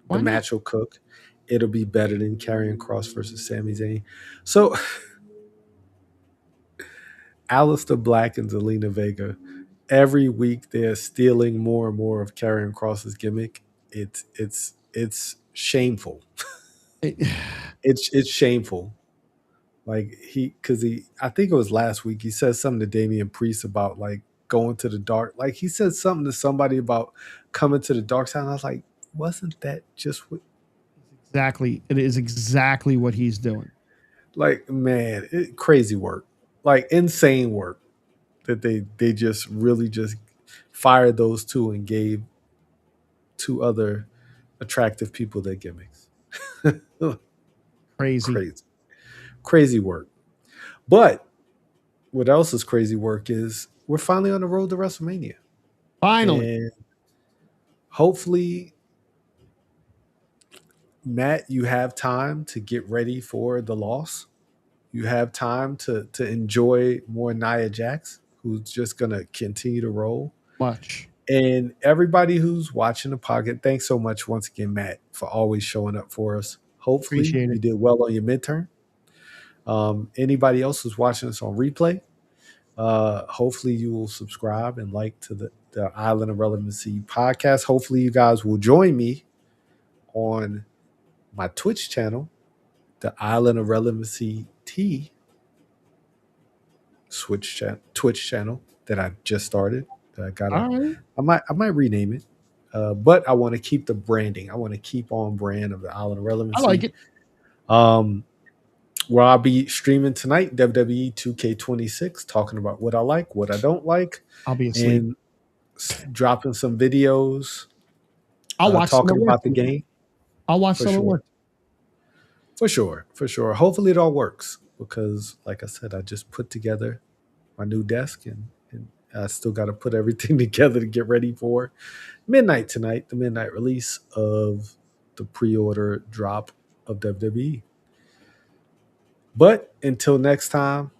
The match will cook. It'll be better than Karrion Kross versus Sami Zayn. So, Aleister Black and Zelina Vega. Every week they're stealing more and more of Karrion Kross's gimmick. It's shameful. It's shameful. Like I think it was last week, he said something to Damian Priest about like going to the dark. Like he said something to somebody about coming to the dark side. And I was like, wasn't that just what? Exactly. It is exactly what he's doing. Like, man, crazy work. Like insane work that they just really just fired those two and gave two other attractive people their gimmicks. Crazy work. But what else is crazy work is we're finally on the road to WrestleMania. Finally. And hopefully, Matt, you have time to get ready for the loss. you have time to enjoy more Nia Jax, who's just gonna continue to roll. Much. And everybody who's watching the podcast, thanks so much once again, Matt, for always showing up for us. Hopefully, Appreciate you it. did well on your midterm. Anybody else who's watching us on replay, hopefully you will subscribe and like to the Island of Relevancy podcast. Hopefully, you guys will join me on my Twitch channel, the Island of Relevancy T Twitch channel that I just started. That All right. I might rename it, but I want to keep the branding. I want to keep on brand of the Island of I Relevancy. like it. Where I'll be streaming tonight, WWE 2K26, talking about what I like, what I don't like, I'll be asleep. and dropping some videos. I'll watch some talking at work. about the game. I'll watch For some at sure. work. For sure. Hopefully it all works because, like I said, I just put together my new desk and I still got to put everything together to get ready for midnight tonight, the midnight release of the pre-order drop of WWE. But until next time,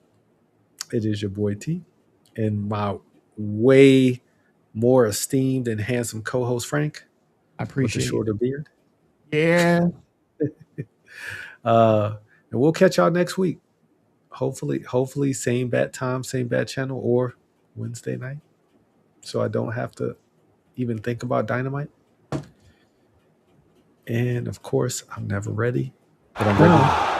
it is your boy T and my way more esteemed and handsome co-host Frank I with the appreciate it. shorter beard. Yeah. And we'll catch y'all next week. Hopefully same bat time, same bat channel, or Wednesday night. So I don't have to even think about Dynamite. And of course, I'm never ready, but I'm ready.